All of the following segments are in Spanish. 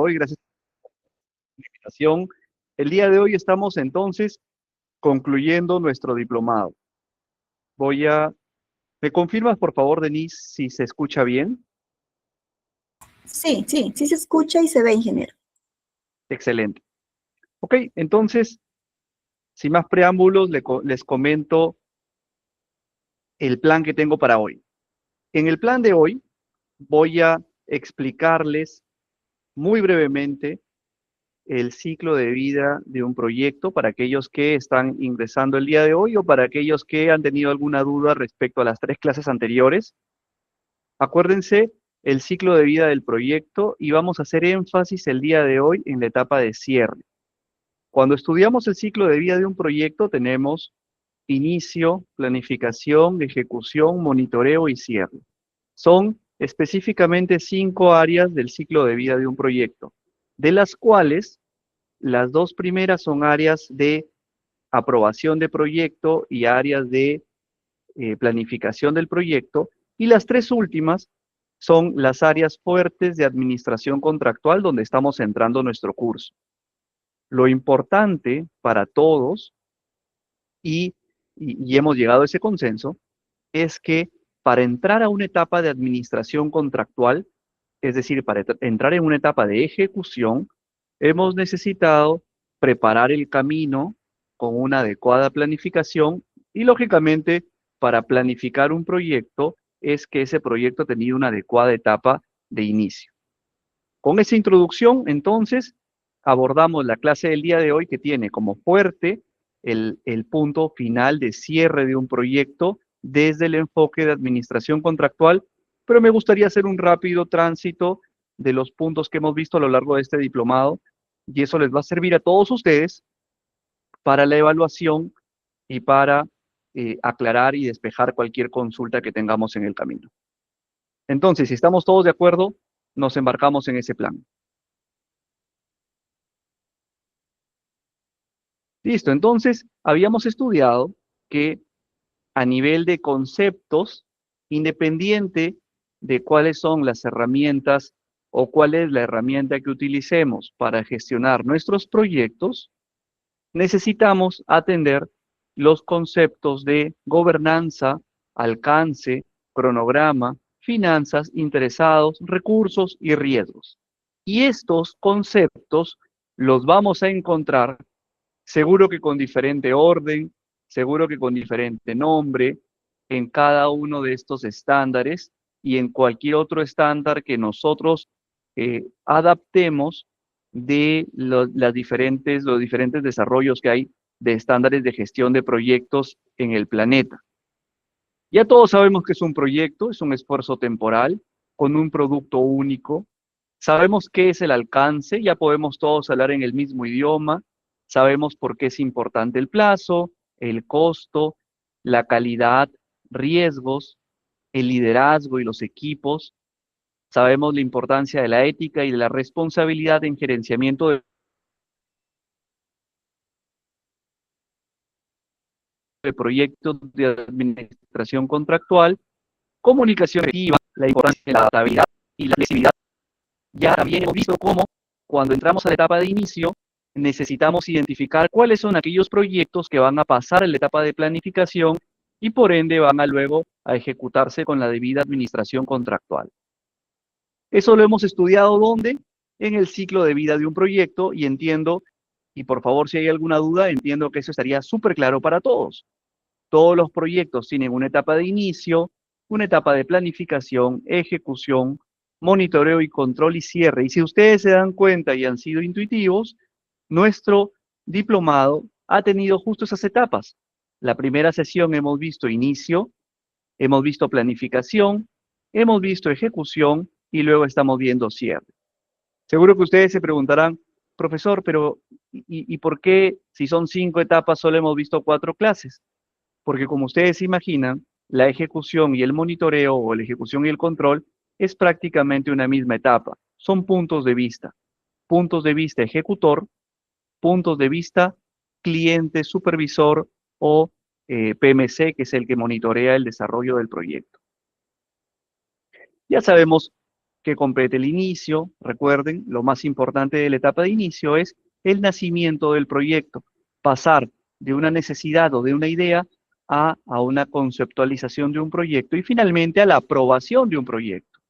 hoy, gracias por la invitación. El día de hoy estamos entonces concluyendo nuestro diplomado. ¿Me confirmas por favor, Denise, si se escucha bien? Sí se escucha y se ve, ingeniero. Excelente. Ok, entonces, sin más preámbulos, les comento el plan que tengo para hoy. En el plan de hoy voy a explicarles muy brevemente el ciclo de vida de un proyecto para aquellos que están ingresando el día de hoy o para aquellos que han tenido alguna duda respecto a las 3 clases anteriores. Acuérdense el ciclo de vida del proyecto y vamos a hacer énfasis el día de hoy en la etapa de cierre. Cuando estudiamos el ciclo de vida de un proyecto tenemos inicio, planificación, ejecución, monitoreo y cierre. Son específicamente 5 áreas del ciclo de vida de un proyecto, de las cuales las 2 primeras son áreas de aprobación de proyecto y áreas de planificación del proyecto, y las 3 últimas son las áreas fuertes de administración contractual donde estamos centrando nuestro curso. Lo importante para todos, y hemos llegado a ese consenso, es que para entrar a una etapa de administración contractual, es decir, para entrar en una etapa de ejecución, hemos necesitado preparar el camino con una adecuada planificación y, lógicamente, para planificar un proyecto es que ese proyecto ha tenido una adecuada etapa de inicio. Con esa introducción, entonces, abordamos la clase del día de hoy que tiene como fuerte el punto final de cierre de un proyecto desde el enfoque de administración contractual, pero me gustaría hacer un rápido tránsito de los puntos que hemos visto a lo largo de este diplomado, y eso les va a servir a todos ustedes para la evaluación y para aclarar y despejar cualquier consulta que tengamos en el camino. Entonces, si estamos todos de acuerdo, nos embarcamos en ese plan. Listo, entonces habíamos estudiado que a nivel de conceptos, independiente de cuáles son las herramientas o cuál es la herramienta que utilicemos para gestionar nuestros proyectos, necesitamos atender los conceptos de gobernanza, alcance, cronograma, finanzas, interesados, recursos y riesgos. Y estos conceptos los vamos a encontrar seguro que con diferente orden, seguro que con diferente nombre, en cada uno de estos estándares y en cualquier otro estándar que nosotros adaptemos de los diferentes desarrollos que hay de estándares de gestión de proyectos en el planeta. Ya todos sabemos que es un proyecto, es un esfuerzo temporal, con un producto único. Sabemos qué es el alcance, ya podemos todos hablar en el mismo idioma. Sabemos por qué es importante el plazo, el costo, la calidad, riesgos, el liderazgo y los equipos. Sabemos la importancia de la ética y de la responsabilidad en gerenciamiento de proyectos de administración contractual, comunicación efectiva, la importancia de la adaptabilidad y la flexibilidad. Ya también hemos visto cómo cuando entramos a la etapa de inicio necesitamos identificar cuáles son aquellos proyectos que van a pasar en la etapa de planificación y por ende van a luego a ejecutarse con la debida administración contractual. Eso lo hemos estudiado ¿dónde? En el ciclo de vida de un proyecto, y entiendo, y por favor si hay alguna duda, entiendo que eso estaría súper claro para todos. Todos los proyectos tienen una etapa de inicio, una etapa de planificación, ejecución, monitoreo y control y cierre. Y si ustedes se dan cuenta y han sido intuitivos, nuestro diplomado ha tenido justo esas etapas. La primera sesión hemos visto inicio, hemos visto planificación, hemos visto ejecución y luego estamos viendo cierre. Seguro que ustedes se preguntarán, profesor, pero ¿y por qué si son 5 etapas solo hemos visto 4 clases? Porque como ustedes se imaginan, la ejecución y el monitoreo o la ejecución y el control es prácticamente una misma etapa. Son puntos de vista ejecutor, puntos de vista cliente, supervisor o PMC, que es el que monitorea el desarrollo del proyecto. Ya sabemos que complete el inicio. Recuerden, lo más importante de la etapa de inicio es el nacimiento del proyecto, pasar de una necesidad o de una idea a una conceptualización de un proyecto y finalmente a la aprobación de un proyecto.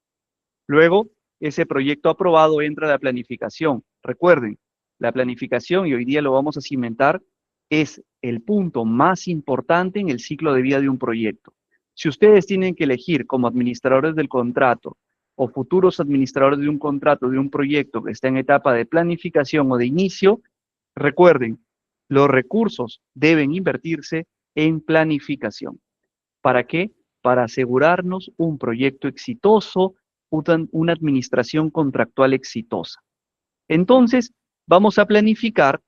Luego, ese proyecto aprobado entra a la planificación. Recuerden, la planificación, y hoy día lo vamos a cimentar, es el punto más importante en el ciclo de vida de un proyecto. Si ustedes tienen que elegir como administradores del contrato o futuros administradores de un contrato, de un proyecto que está en etapa de planificación o de inicio, recuerden, los recursos deben invertirse en planificación. ¿Para qué? Para asegurarnos un proyecto exitoso, una administración contractual exitosa. Entonces, vamos a planificar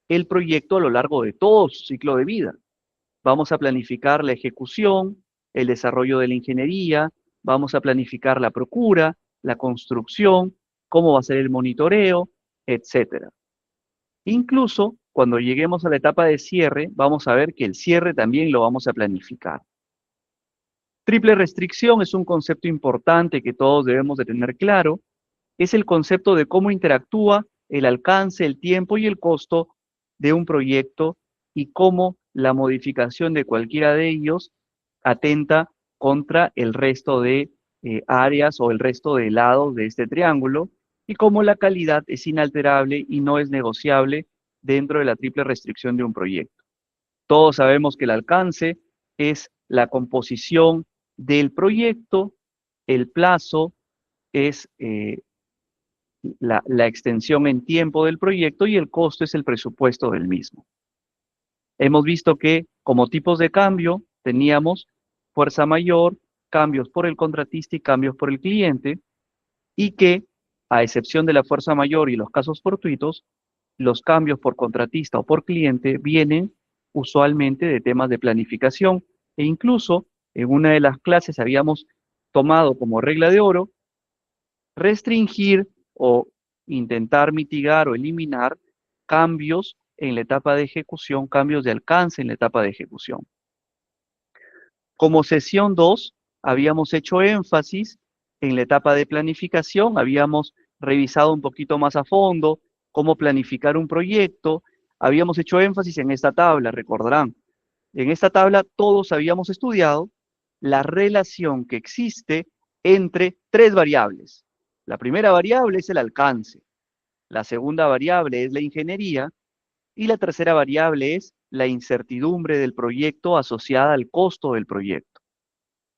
el proyecto a lo largo de todo su ciclo de vida. Vamos a planificar la ejecución, el desarrollo de la ingeniería, vamos a planificar la procura, la construcción, cómo va a ser el monitoreo, etcétera. Incluso cuando lleguemos a la etapa de cierre, vamos a ver que el cierre también lo vamos a planificar. Triple restricción es un concepto importante que todos debemos de tener claro. Es el concepto de cómo interactúa el alcance, el tiempo y el costo de un proyecto y cómo la modificación de cualquiera de ellos atenta contra el resto de áreas o el resto de lados de este triángulo y cómo la calidad es inalterable y no es negociable dentro de la triple restricción de un proyecto. Todos sabemos que el alcance es la composición del proyecto, el plazo es la extensión en tiempo del proyecto y el costo es el presupuesto del mismo. Hemos visto que como tipos de cambio teníamos fuerza mayor, cambios por el contratista y cambios por el cliente, y que, a excepción de la fuerza mayor y los casos fortuitos, los cambios por contratista o por cliente vienen usualmente de temas de planificación e incluso en una de las clases habíamos tomado como regla de oro restringir o intentar mitigar o eliminar cambios en la etapa de ejecución, cambios de alcance en la etapa de ejecución. Como sesión 2, habíamos hecho énfasis en la etapa de planificación, habíamos revisado un poquito más a fondo cómo planificar un proyecto, habíamos hecho énfasis en esta tabla, recordarán. En esta tabla todos habíamos estudiado la relación que existe entre tres variables. La primera variable es el alcance, la segunda variable es la ingeniería y la tercera variable es la incertidumbre del proyecto asociada al costo del proyecto.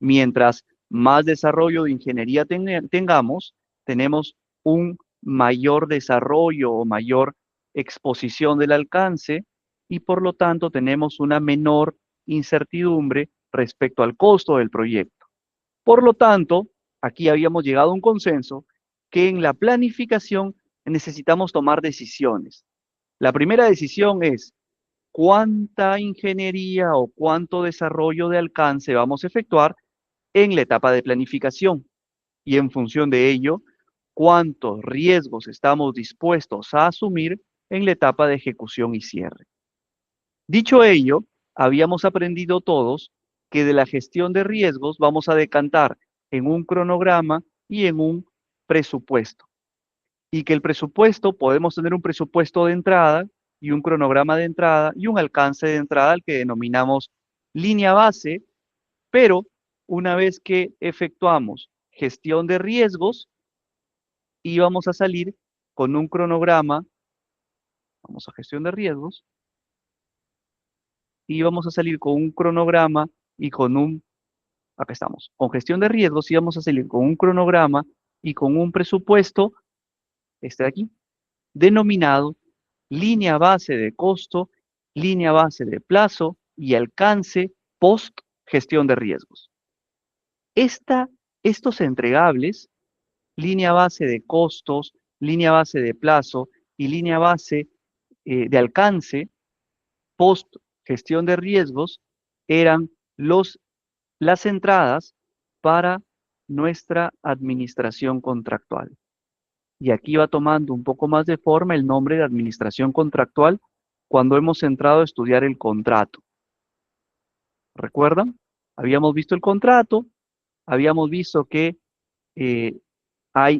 Mientras más desarrollo de ingeniería tengamos, tenemos un mayor desarrollo o mayor exposición del alcance y por lo tanto tenemos una menor incertidumbre respecto al costo del proyecto. Por lo tanto, aquí habíamos llegado a un consenso que en la planificación necesitamos tomar decisiones. La primera decisión es cuánta ingeniería o cuánto desarrollo de alcance vamos a efectuar en la etapa de planificación y en función de ello, cuántos riesgos estamos dispuestos a asumir en la etapa de ejecución y cierre. Dicho ello, habíamos aprendido todos que de la gestión de riesgos vamos a decantar en un cronograma y en un presupuesto. Y que el presupuesto, podemos tener un presupuesto de entrada y un cronograma de entrada y un alcance de entrada al que denominamos línea base, pero una vez que efectuamos gestión de riesgos, íbamos a salir con un cronograma, vamos a gestión de riesgos, y vamos a salir con un cronograma y con acá estamos, con gestión de riesgos íbamos a salir con un cronograma y con un presupuesto, este de aquí, denominado línea base de costo, línea base de plazo y alcance post gestión de riesgos. Estos entregables, línea base de costos, línea base de plazo y línea base de alcance post gestión de riesgos, eran las entradas para nuestra administración contractual. Y aquí va tomando un poco más de forma el nombre de administración contractual cuando hemos entrado a estudiar el contrato. ¿Recuerdan? Habíamos visto el contrato, habíamos visto que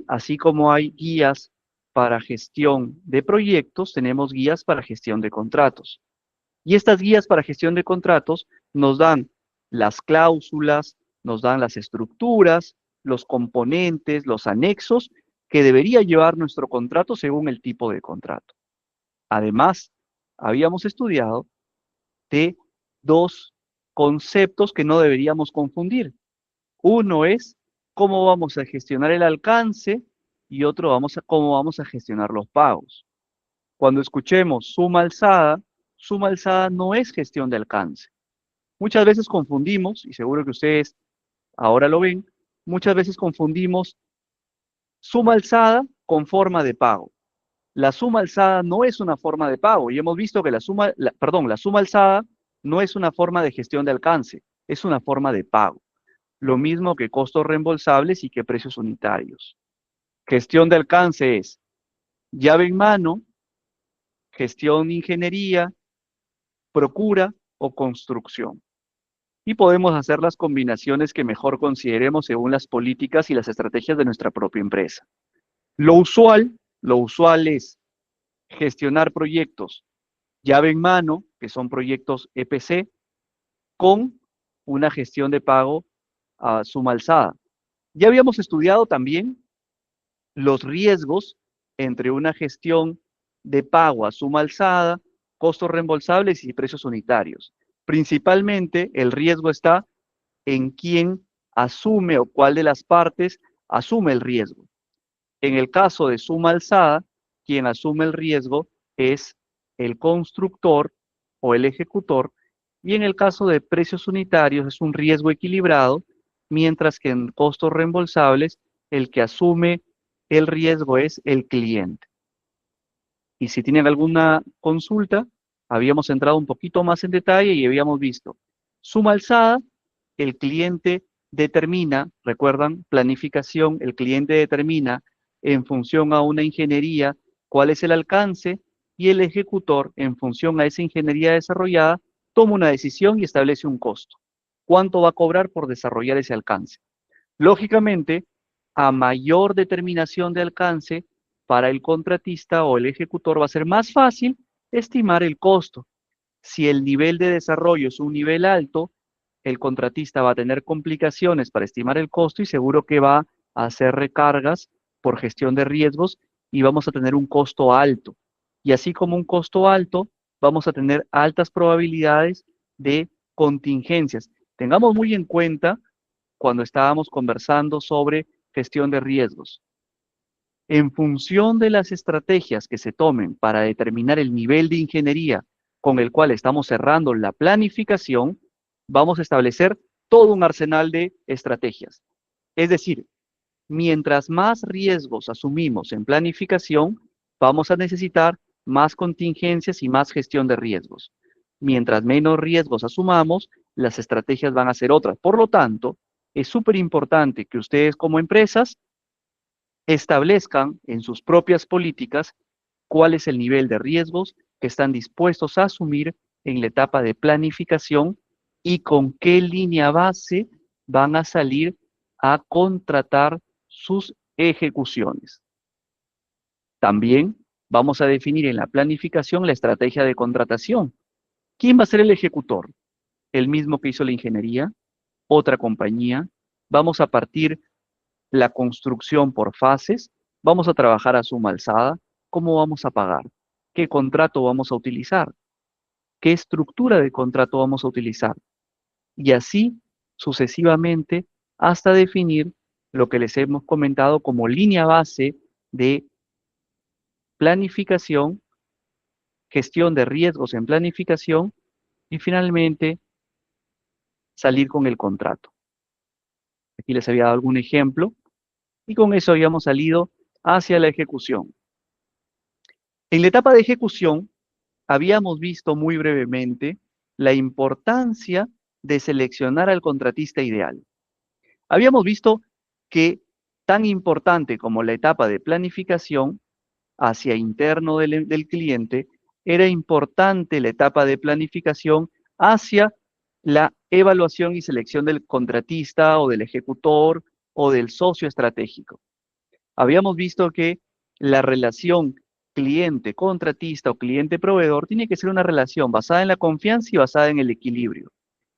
así como hay guías para gestión de proyectos, tenemos guías para gestión de contratos. Y estas guías para gestión de contratos nos dan las cláusulas, nos dan las estructuras, los componentes, los anexos que debería llevar nuestro contrato según el tipo de contrato. Además, habíamos estudiado de dos conceptos que no deberíamos confundir. Uno es cómo vamos a gestionar el alcance y otro cómo vamos a gestionar los pagos. Cuando escuchemos suma alzada no es gestión de alcance. Muchas veces confundimos, y seguro que ustedes ahora lo ven, muchas veces confundimos suma alzada con forma de pago. La suma alzada no es una forma de pago y hemos visto que la suma alzada no es una forma de gestión de alcance, es una forma de pago. Lo mismo que costos reembolsables y que precios unitarios. Gestión de alcance es llave en mano, gestión de ingeniería, procura o construcción. Y podemos hacer las combinaciones que mejor consideremos según las políticas y las estrategias de nuestra propia empresa. Lo usual es gestionar proyectos llave en mano, que son proyectos EPC, con una gestión de pago a suma alzada. Ya habíamos estudiado también los riesgos entre una gestión de pago a suma alzada, costos reembolsables y precios unitarios. Principalmente el riesgo está en quién asume o cuál de las partes asume el riesgo. En el caso de suma alzada, quien asume el riesgo es el constructor o el ejecutor, y en el caso de precios unitarios es un riesgo equilibrado, mientras que en costos reembolsables el que asume el riesgo es el cliente. Y si tienen alguna consulta, habíamos entrado un poquito más en detalle y habíamos visto suma alzada, el cliente determina, recuerdan, planificación, el cliente determina en función a una ingeniería cuál es el alcance y el ejecutor, en función a esa ingeniería desarrollada, toma una decisión y establece un costo. ¿Cuánto va a cobrar por desarrollar ese alcance? Lógicamente, a mayor determinación de alcance, para el contratista o el ejecutor va a ser más fácil estimar el costo. Si el nivel de desarrollo es un nivel alto, el contratista va a tener complicaciones para estimar el costo y seguro que va a hacer recargas por gestión de riesgos y vamos a tener un costo alto. Y así como un costo alto, vamos a tener altas probabilidades de contingencias. Tengamos muy en cuenta cuando estábamos conversando sobre gestión de riesgos. En función de las estrategias que se tomen para determinar el nivel de ingeniería con el cual estamos cerrando la planificación, vamos a establecer todo un arsenal de estrategias. Es decir, mientras más riesgos asumimos en planificación, vamos a necesitar más contingencias y más gestión de riesgos. Mientras menos riesgos asumamos, las estrategias van a ser otras. Por lo tanto, es súper importante que ustedes como empresas establezcan en sus propias políticas cuál es el nivel de riesgos que están dispuestos a asumir en la etapa de planificación y con qué línea base van a salir a contratar sus ejecuciones. También vamos a definir en la planificación la estrategia de contratación. ¿Quién va a ser el ejecutor? ¿El mismo que hizo la ingeniería? ¿Otra compañía? Vamos a partir la construcción por fases, vamos a trabajar a suma alzada, ¿cómo vamos a pagar? ¿Qué contrato vamos a utilizar? ¿Qué estructura de contrato vamos a utilizar? Y así sucesivamente hasta definir lo que les hemos comentado como línea base de planificación, gestión de riesgos en planificación y finalmente salir con el contrato. Aquí les había dado algún ejemplo y con eso habíamos salido hacia la ejecución. En la etapa de ejecución, habíamos visto muy brevemente la importancia de seleccionar al contratista ideal. Habíamos visto que tan importante como la etapa de planificación hacia interno del cliente, era importante la etapa de planificación hacia la evaluación y selección del contratista o del ejecutor o del socio estratégico. Habíamos visto que la relación cliente-contratista o cliente-proveedor tiene que ser una relación basada en la confianza y basada en el equilibrio.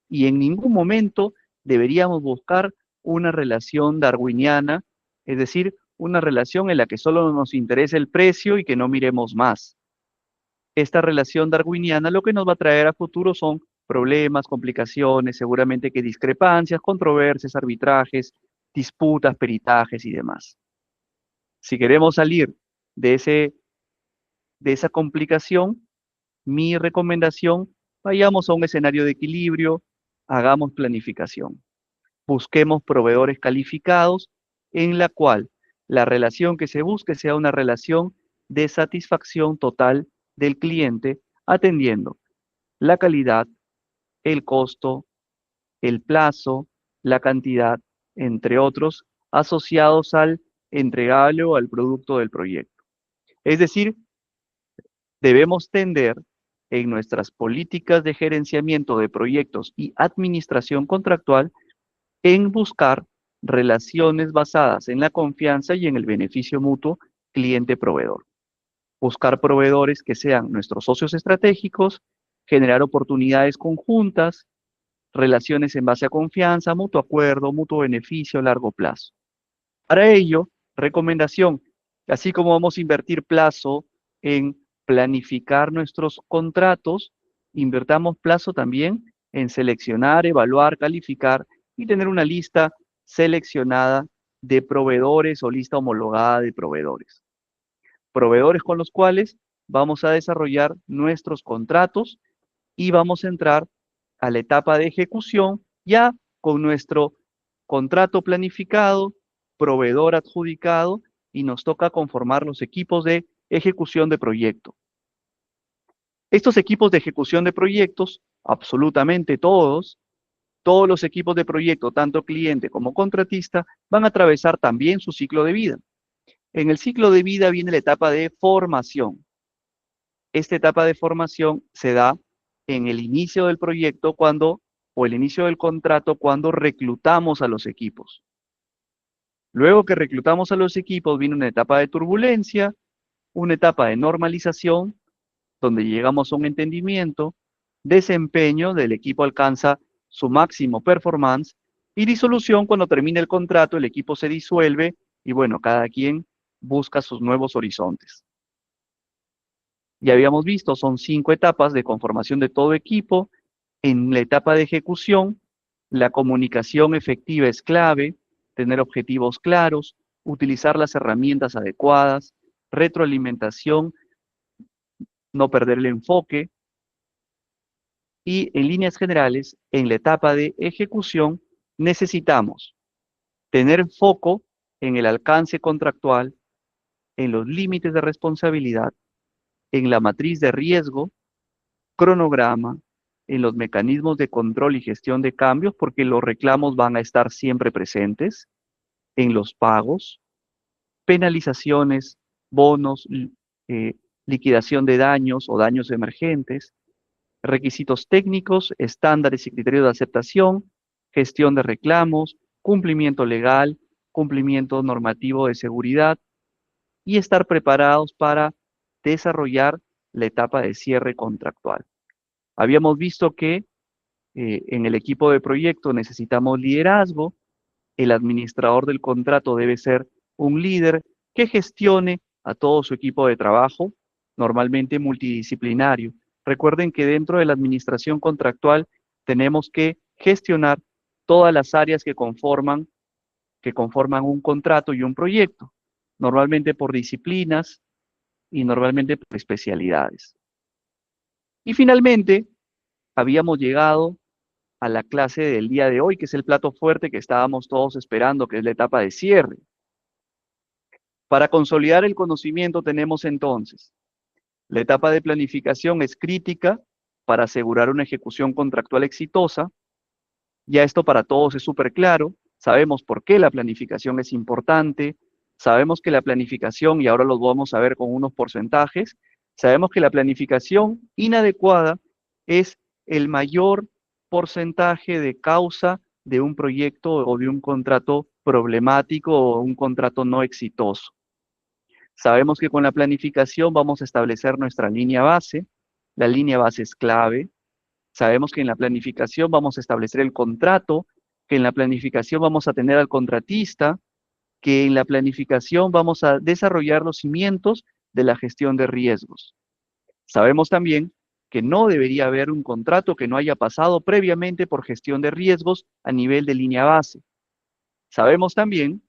Y en ningún momento deberíamos buscar una relación darwiniana, es decir, una relación en la que solo nos interese el precio y que no miremos más. Esta relación darwiniana lo que nos va a traer a futuro son problemas, complicaciones, seguramente que discrepancias, controversias, arbitrajes, disputas, peritajes y demás. Si queremos salir de esa complicación, mi recomendación, vayamos a un escenario de equilibrio, hagamos planificación. Busquemos proveedores calificados en la cual la relación que se busque sea una relación de satisfacción total del cliente, atendiendo la calidad, el costo, el plazo, la cantidad, entre otros, asociados al entregable o al producto del proyecto. Es decir, debemos tender en nuestras políticas de gerenciamiento de proyectos y administración contractual en buscar relaciones basadas en la confianza y en el beneficio mutuo cliente-proveedor. Buscar proveedores que sean nuestros socios estratégicos, generar oportunidades conjuntas, relaciones en base a confianza, mutuo acuerdo, mutuo beneficio a largo plazo. Para ello, recomendación, así como vamos a invertir plazo en planificar nuestros contratos, invertamos plazo también en seleccionar, evaluar, calificar y tener una lista seleccionada de proveedores o lista homologada de proveedores. Proveedores con los cuales vamos a desarrollar nuestros contratos y vamos a entrar a la etapa de ejecución ya con nuestro contrato planificado, proveedor adjudicado y nos toca conformar los equipos de ejecución de proyecto. Estos equipos de ejecución de proyectos, absolutamente todos los equipos de proyecto, tanto cliente como contratista, van a atravesar también su ciclo de vida. En el ciclo de vida viene la etapa de formación. Esta etapa de formación se da en el inicio del proyecto o el inicio del contrato cuando reclutamos a los equipos. Luego que reclutamos a los equipos viene una etapa de turbulencia, una etapa de normalización, donde llegamos a un entendimiento, desempeño del equipo alcanza su máximo performance y disolución cuando termina el contrato, el equipo se disuelve y bueno, cada quien busca sus nuevos horizontes. Ya habíamos visto, son 5 etapas de conformación de todo equipo. En la etapa de ejecución, la comunicación efectiva es clave, tener objetivos claros, utilizar las herramientas adecuadas, retroalimentación, no perder el enfoque. Y en líneas generales, en la etapa de ejecución, necesitamos tener foco en el alcance contractual, en los límites de responsabilidad, en la matriz de riesgo, cronograma, en los mecanismos de control y gestión de cambios, porque los reclamos van a estar siempre presentes, en los pagos, penalizaciones, bonos, liquidación de daños o daños emergentes, requisitos técnicos, estándares y criterios de aceptación, gestión de reclamos, cumplimiento legal, cumplimiento normativo de seguridad y estar preparados para desarrollar la etapa de cierre contractual. Habíamos visto que en el equipo de proyecto necesitamos liderazgo, el administrador del contrato debe ser un líder que gestione a todo su equipo de trabajo, normalmente multidisciplinario. Recuerden que dentro de la administración contractual tenemos que gestionar todas las áreas que conforman un contrato y un proyecto, normalmente por disciplinas y normalmente por especialidades. Y finalmente, habíamos llegado a la clase del día de hoy, que es el plato fuerte que estábamos todos esperando, que es la etapa de cierre. Para consolidar el conocimiento tenemos entonces, la etapa de planificación es crítica para asegurar una ejecución contractual exitosa. Ya esto para todos es súper claro, sabemos por qué la planificación es importante, sabemos que la planificación, y ahora los vamos a ver con unos porcentajes, sabemos que la planificación inadecuada es el mayor porcentaje de causa de un proyecto o de un contrato problemático o un contrato no exitoso. Sabemos que con la planificación vamos a establecer nuestra línea base. La línea base es clave. Sabemos que en la planificación vamos a establecer el contrato, que en la planificación vamos a tener al contratista, que en la planificación vamos a desarrollar los cimientos de la gestión de riesgos. Sabemos también que no debería haber un contrato que no haya pasado previamente por gestión de riesgos a nivel de línea base. Sabemos también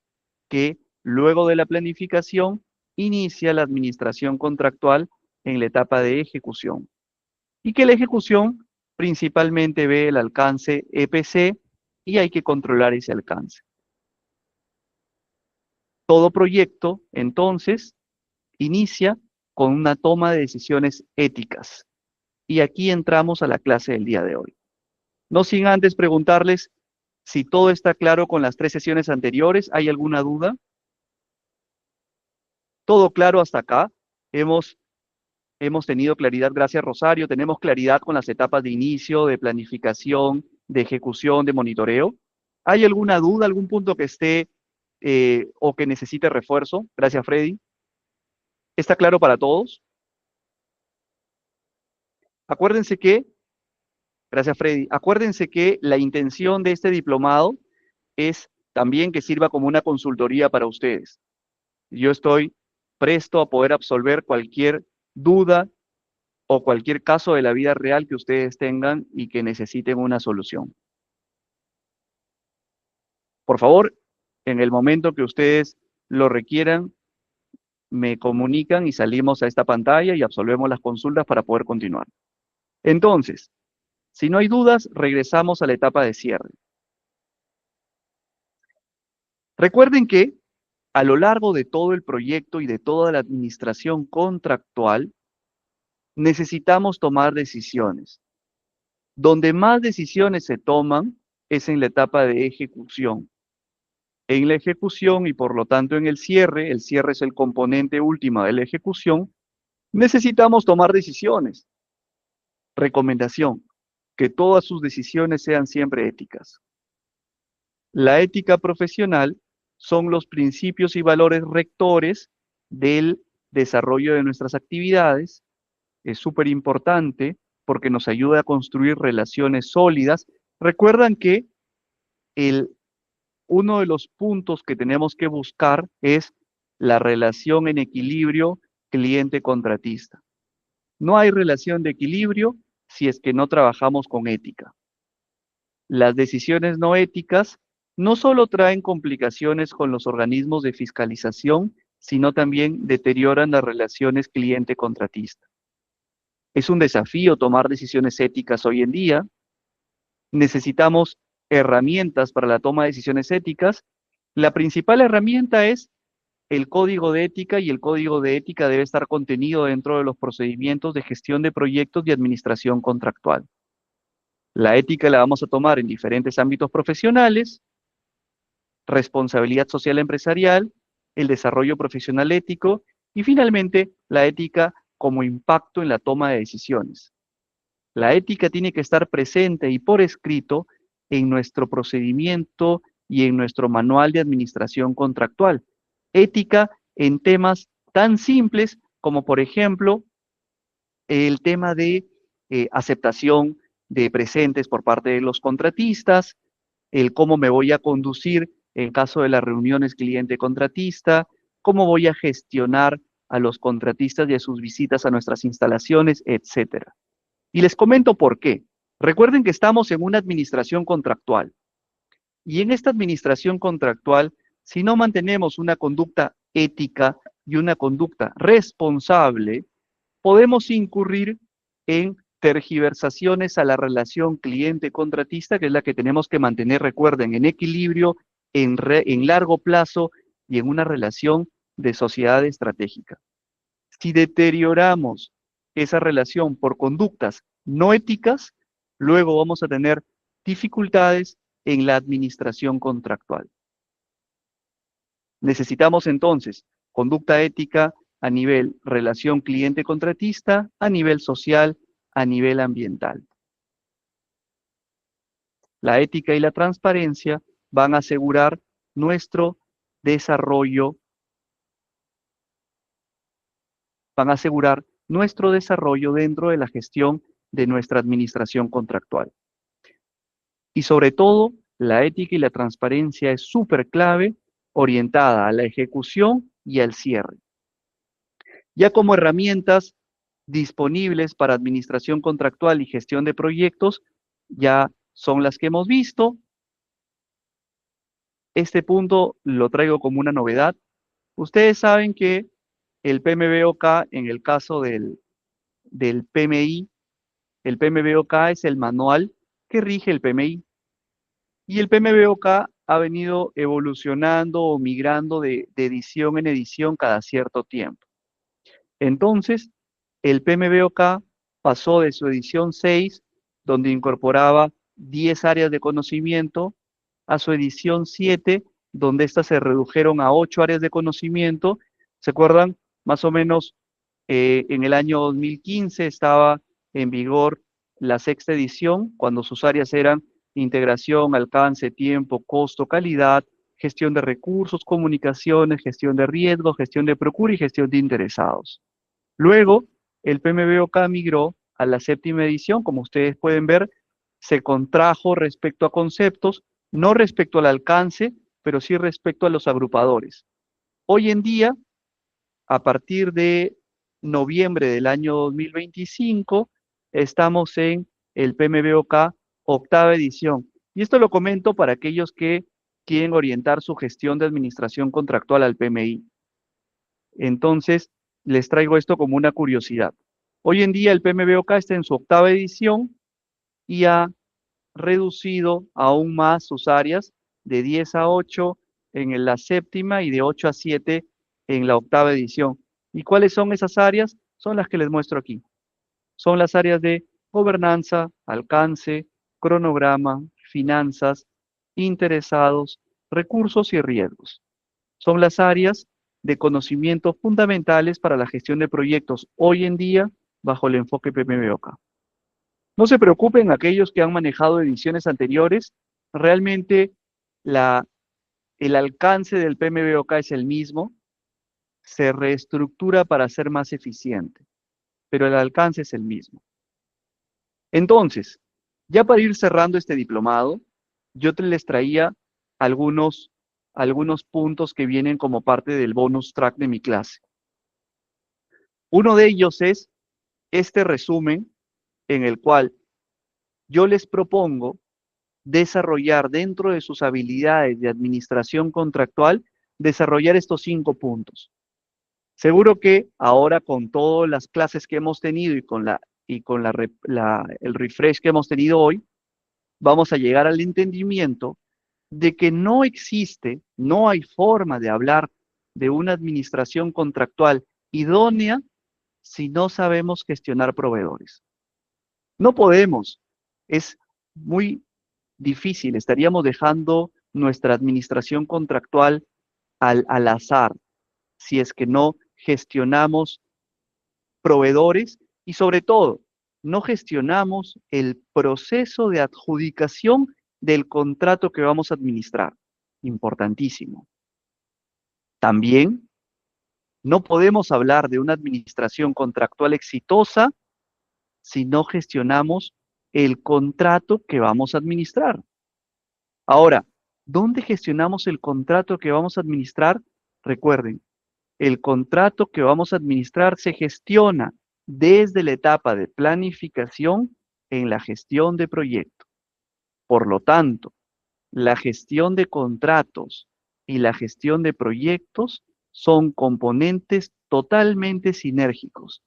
que luego de la planificación inicia la administración contractual en la etapa de ejecución y que la ejecución principalmente ve el alcance EPC y hay que controlar ese alcance. Todo proyecto, entonces, inicia con una toma de decisiones éticas. Y aquí entramos a la clase del día de hoy. No sin antes preguntarles si todo está claro con las 3 sesiones anteriores. ¿Hay alguna duda? Todo claro hasta acá. Hemos tenido claridad, gracias Rosario. Tenemos claridad con las etapas de inicio, de planificación, de ejecución, de monitoreo. ¿Hay alguna duda, algún punto que esté o que necesite refuerzo? Gracias, Freddy. ¿Está claro para todos? Acuérdense que, gracias, Freddy. Acuérdense que la intención de este diplomado es también que sirva como una consultoría para ustedes. Yo estoy presto a poder absolver cualquier duda o cualquier caso de la vida real que ustedes tengan y que necesiten una solución. Por favor, en el momento que ustedes lo requieran, me comunican y salimos a esta pantalla y absolvemos las consultas para poder continuar. Entonces, si no hay dudas, regresamos a la etapa de cierre. Recuerden que a lo largo de todo el proyecto y de toda la administración contractual, necesitamos tomar decisiones. Donde más decisiones se toman es en la etapa de ejecución. En la ejecución y por lo tanto en el cierre es el componente último de la ejecución, necesitamos tomar decisiones. Recomendación, que todas sus decisiones sean siempre éticas. La ética profesional son los principios y valores rectores del desarrollo de nuestras actividades. Es súper importante porque nos ayuda a construir relaciones sólidas. Recuerdan que uno de los puntos que tenemos que buscar es la relación en equilibrio cliente-contratista. No hay relación de equilibrio si es que no trabajamos con ética. Las decisiones no éticas no solo traen complicaciones con los organismos de fiscalización, sino también deterioran las relaciones cliente-contratista. Es un desafío tomar decisiones éticas hoy en día. Necesitamos herramientas para la toma de decisiones éticas. La principal herramienta es el código de ética y el código de ética debe estar contenido dentro de los procedimientos de gestión de proyectos y administración contractual. La ética la vamos a tomar en diferentes ámbitos profesionales: responsabilidad social empresarial, el desarrollo profesional ético y finalmente la ética como impacto en la toma de decisiones. La ética tiene que estar presente y por escrito en nuestro procedimiento y en nuestro manual de administración contractual. Ética en temas tan simples como, por ejemplo, el tema de aceptación de presentes por parte de los contratistas, el cómo me voy a conducir en caso de las reuniones cliente-contratista, cómo voy a gestionar a los contratistas y a sus visitas a nuestras instalaciones, etcétera. Y les comento por qué. Recuerden que estamos en una administración contractual. Y en esta administración contractual, si no mantenemos una conducta ética y una conducta responsable, podemos incurrir en tergiversaciones a la relación cliente-contratista, que es la que tenemos que mantener, recuerden, en equilibrio, en largo plazo y en una relación de sociedad estratégica. Si deterioramos esa relación por conductas no éticas, luego vamos a tener dificultades en la administración contractual. Necesitamos entonces conducta ética a nivel relación cliente-contratista, a nivel social, a nivel ambiental. La ética y la transparencia van a asegurar nuestro desarrollo, van a asegurar nuestro desarrollo dentro de la gestión de nuestra administración contractual. Y sobre todo, la ética y la transparencia es súper clave, orientada a la ejecución y al cierre. Ya como herramientas disponibles para administración contractual y gestión de proyectos, ya son las que hemos visto. Este punto lo traigo como una novedad. Ustedes saben que el PMBOK, en el caso del PMI, el PMBOK es el manual que rige el PMI. Y el PMBOK ha venido evolucionando o migrando de edición en edición cada cierto tiempo. Entonces, el PMBOK pasó de su edición 6, donde incorporaba 10 áreas de conocimiento, a su edición 7, donde estas se redujeron a 8 áreas de conocimiento. ¿Se acuerdan? Más o menos en el año 2015 estaba en vigor la sexta edición, cuando sus áreas eran integración, alcance, tiempo, costo, calidad, gestión de recursos, comunicaciones, gestión de riesgos, gestión de procura y gestión de interesados. Luego, el PMBOK migró a la séptima edición, como ustedes pueden ver, se contrajo respecto a conceptos, no respecto al alcance, pero sí respecto a los agrupadores. Hoy en día, a partir de noviembre del año 2025, estamos en el PMBOK octava edición. Y esto lo comento para aquellos que quieren orientar su gestión de administración contractual al PMI. Entonces, les traigo esto como una curiosidad. Hoy en día el PMBOK está en su octava edición y ha reducido aún más sus áreas de 10 a 8 en la séptima y de 8 a 7 en la octava edición. ¿Y cuáles son esas áreas? Son las que les muestro aquí. Son las áreas de gobernanza, alcance, cronograma, finanzas, interesados, recursos y riesgos. Son las áreas de conocimiento fundamentales para la gestión de proyectos hoy en día bajo el enfoque PMBOK. No se preocupen aquellos que han manejado ediciones anteriores, realmente el alcance del PMBOK es el mismo, se reestructura para ser más eficiente, pero el alcance es el mismo. Entonces, ya para ir cerrando este diplomado, yo les traía algunos puntos que vienen como parte del bonus track de mi clase. Uno de ellos es este resumen en el cual yo les propongo desarrollar dentro de sus habilidades de administración contractual, desarrollar estos 5 puntos. Seguro que ahora con todas las clases que hemos tenido y con el refresh que hemos tenido hoy, vamos a llegar al entendimiento de que no existe, no hay forma de hablar de una administración contractual idónea si no sabemos gestionar proveedores. No podemos, es muy difícil, estaríamos dejando nuestra administración contractual al azar si es que no gestionamos proveedores y sobre todo no gestionamos el proceso de adjudicación del contrato que vamos a administrar. Importantísimo. También no podemos hablar de una administración contractual exitosa si no gestionamos el contrato que vamos a administrar. Ahora, ¿dónde gestionamos el contrato que vamos a administrar? Recuerden, el contrato que vamos a administrar se gestiona desde la etapa de planificación en la gestión de proyecto. Por lo tanto, la gestión de contratos y la gestión de proyectos son componentes totalmente sinérgicos.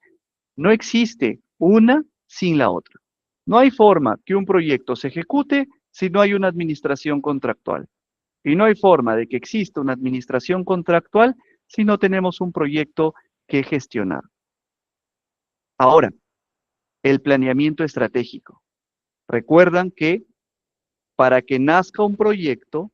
No existe una sin la otra. No hay forma que un proyecto se ejecute si no hay una administración contractual. Y no hay forma de que exista una administración contractual si no tenemos un proyecto que gestionar. Ahora, el planeamiento estratégico. Recuerdan que para que nazca un proyecto,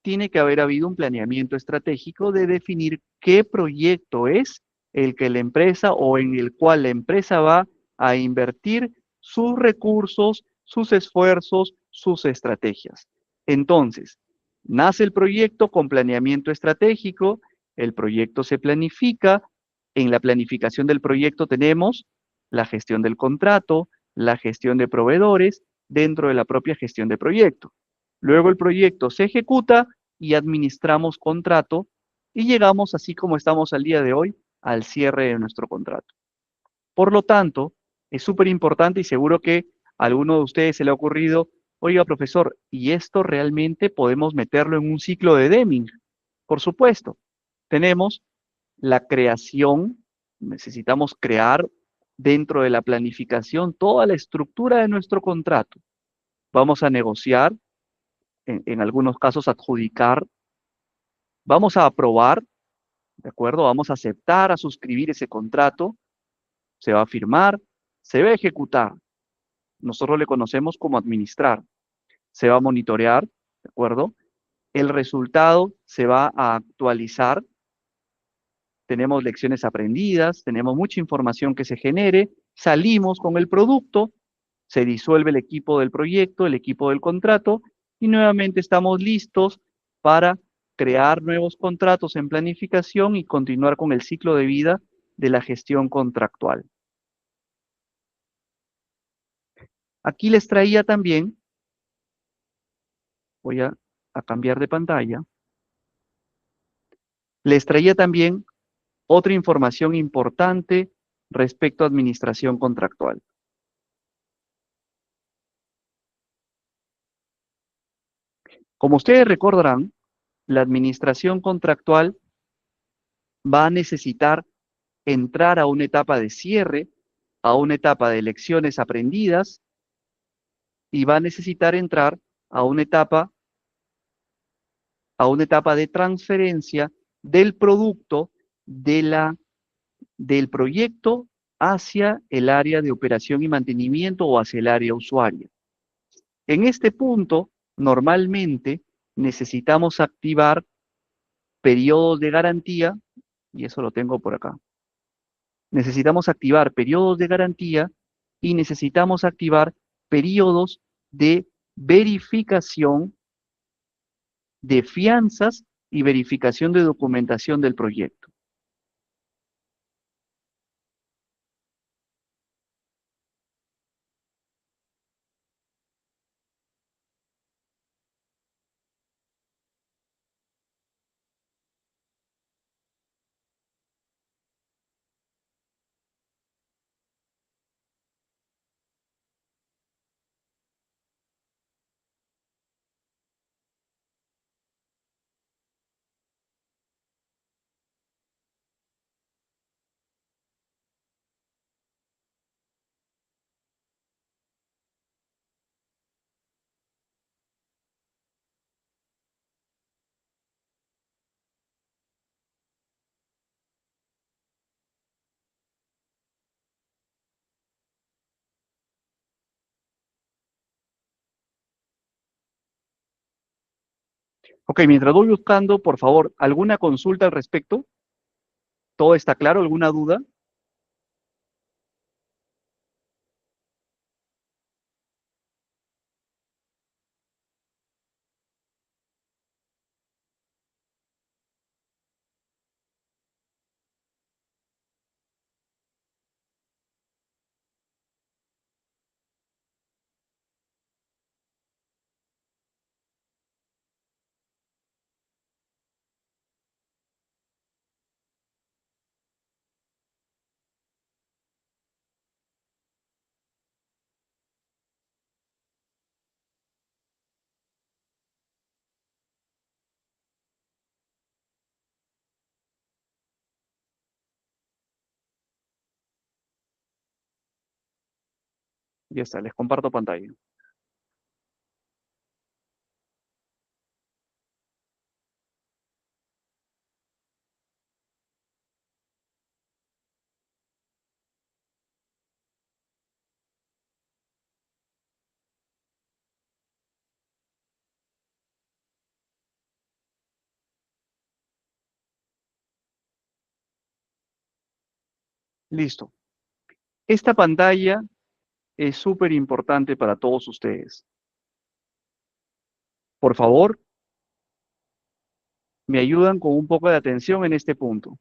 tiene que haber habido un planeamiento estratégico de definir qué proyecto es el que la empresa o en el cual la empresa va a invertir sus recursos, sus esfuerzos, sus estrategias. Entonces, Nace el proyecto con planeamiento estratégico, el proyecto se planifica, en la planificación del proyecto tenemos la gestión del contrato, la gestión de proveedores, dentro de la propia gestión de proyecto. Luego el proyecto se ejecuta y administramos contrato y llegamos, así como estamos al día de hoy, al cierre de nuestro contrato. Por lo tanto, es súper importante y seguro que a alguno de ustedes se le ha ocurrido, oiga, profesor, ¿y esto realmente podemos meterlo en un ciclo de Deming? Por supuesto, tenemos la creación, necesitamos crear dentro de la planificación toda la estructura de nuestro contrato. Vamos a negociar, en algunos casos adjudicar, vamos a aprobar, ¿de acuerdo? Vamos a aceptar, a suscribir ese contrato, se va a firmar, se va a ejecutar. Nosotros le conocemos como administrar. Se va a monitorear, ¿de acuerdo? El resultado se va a actualizar. Tenemos lecciones aprendidas, tenemos mucha información que se genere, salimos con el producto, se disuelve el equipo del proyecto, el equipo del contrato, y nuevamente estamos listos para crear nuevos contratos en planificación y continuar con el ciclo de vida de la gestión contractual. Aquí les traía también, voy a cambiar de pantalla, les traía también otra información importante respecto a administración contractual. Como ustedes recordarán, la administración contractual va a necesitar entrar a una etapa de cierre, a una etapa de lecciones aprendidas y va a necesitar entrar a una etapa de transferencia del producto del proyecto hacia el área de operación y mantenimiento o hacia el área usuaria. En este punto, normalmente necesitamos activar periodos de garantía, y eso lo tengo por acá. Necesitamos activar periodos de garantía y necesitamos activar periodos de verificación de fianzas y verificación de documentación del proyecto. Ok, mientras voy buscando, por favor, ¿alguna consulta al respecto? ¿Todo está claro? ¿Alguna duda? Ya está, les comparto pantalla. Listo. Esta pantalla es súper importante para todos ustedes. Por favor, me ayudan con un poco de atención en este punto.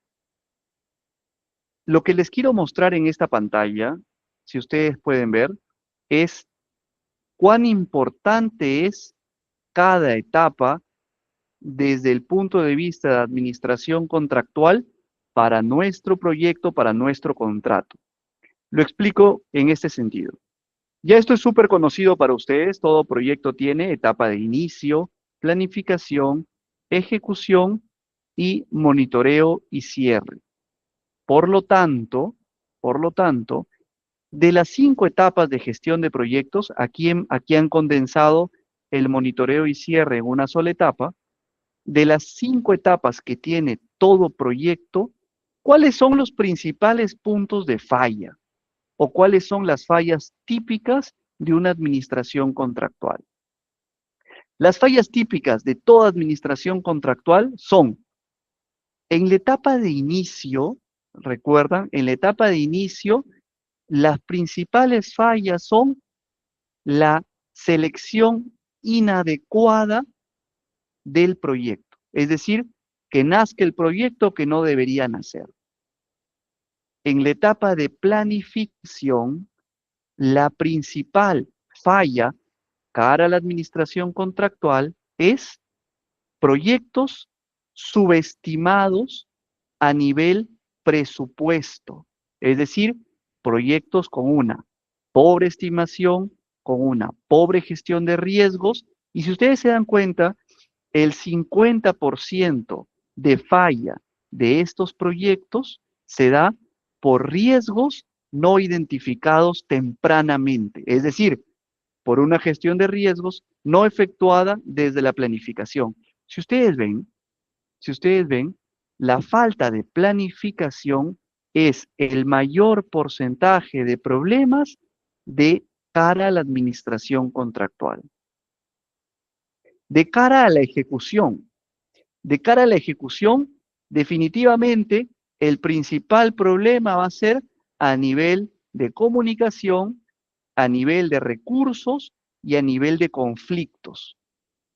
Lo que les quiero mostrar en esta pantalla, si ustedes pueden ver, es cuán importante es cada etapa desde el punto de vista de administración contractual para nuestro proyecto, para nuestro contrato. Lo explico en este sentido. Ya esto es súper conocido para ustedes, todo proyecto tiene etapa de inicio, planificación, ejecución y monitoreo y cierre. Por lo tanto, de las 5 etapas de gestión de proyectos, aquí han condensado el monitoreo y cierre en una sola etapa. De las 5 etapas que tiene todo proyecto, ¿cuáles son los principales puntos de falla? ¿O cuáles son las fallas típicas de una administración contractual? Las fallas típicas de toda administración contractual son, en la etapa de inicio, recuerdan, en la etapa de inicio, las principales fallas son la selección inadecuada del proyecto. Es decir, que nazca el proyecto que no debería nacer. En la etapa de planificación, la principal falla cara a la administración contractual es proyectos subestimados a nivel presupuesto. Es decir, proyectos con una pobre estimación, con una pobre gestión de riesgos. Y si ustedes se dan cuenta, el 50% de falla de estos proyectos se da por riesgos no identificados tempranamente, es decir, por una gestión de riesgos no efectuada desde la planificación. Si ustedes ven, la falta de planificación es el mayor porcentaje de problemas de cara a la administración contractual. De cara a la ejecución, definitivamente el principal problema va a ser a nivel de comunicación, a nivel de recursos y a nivel de conflictos.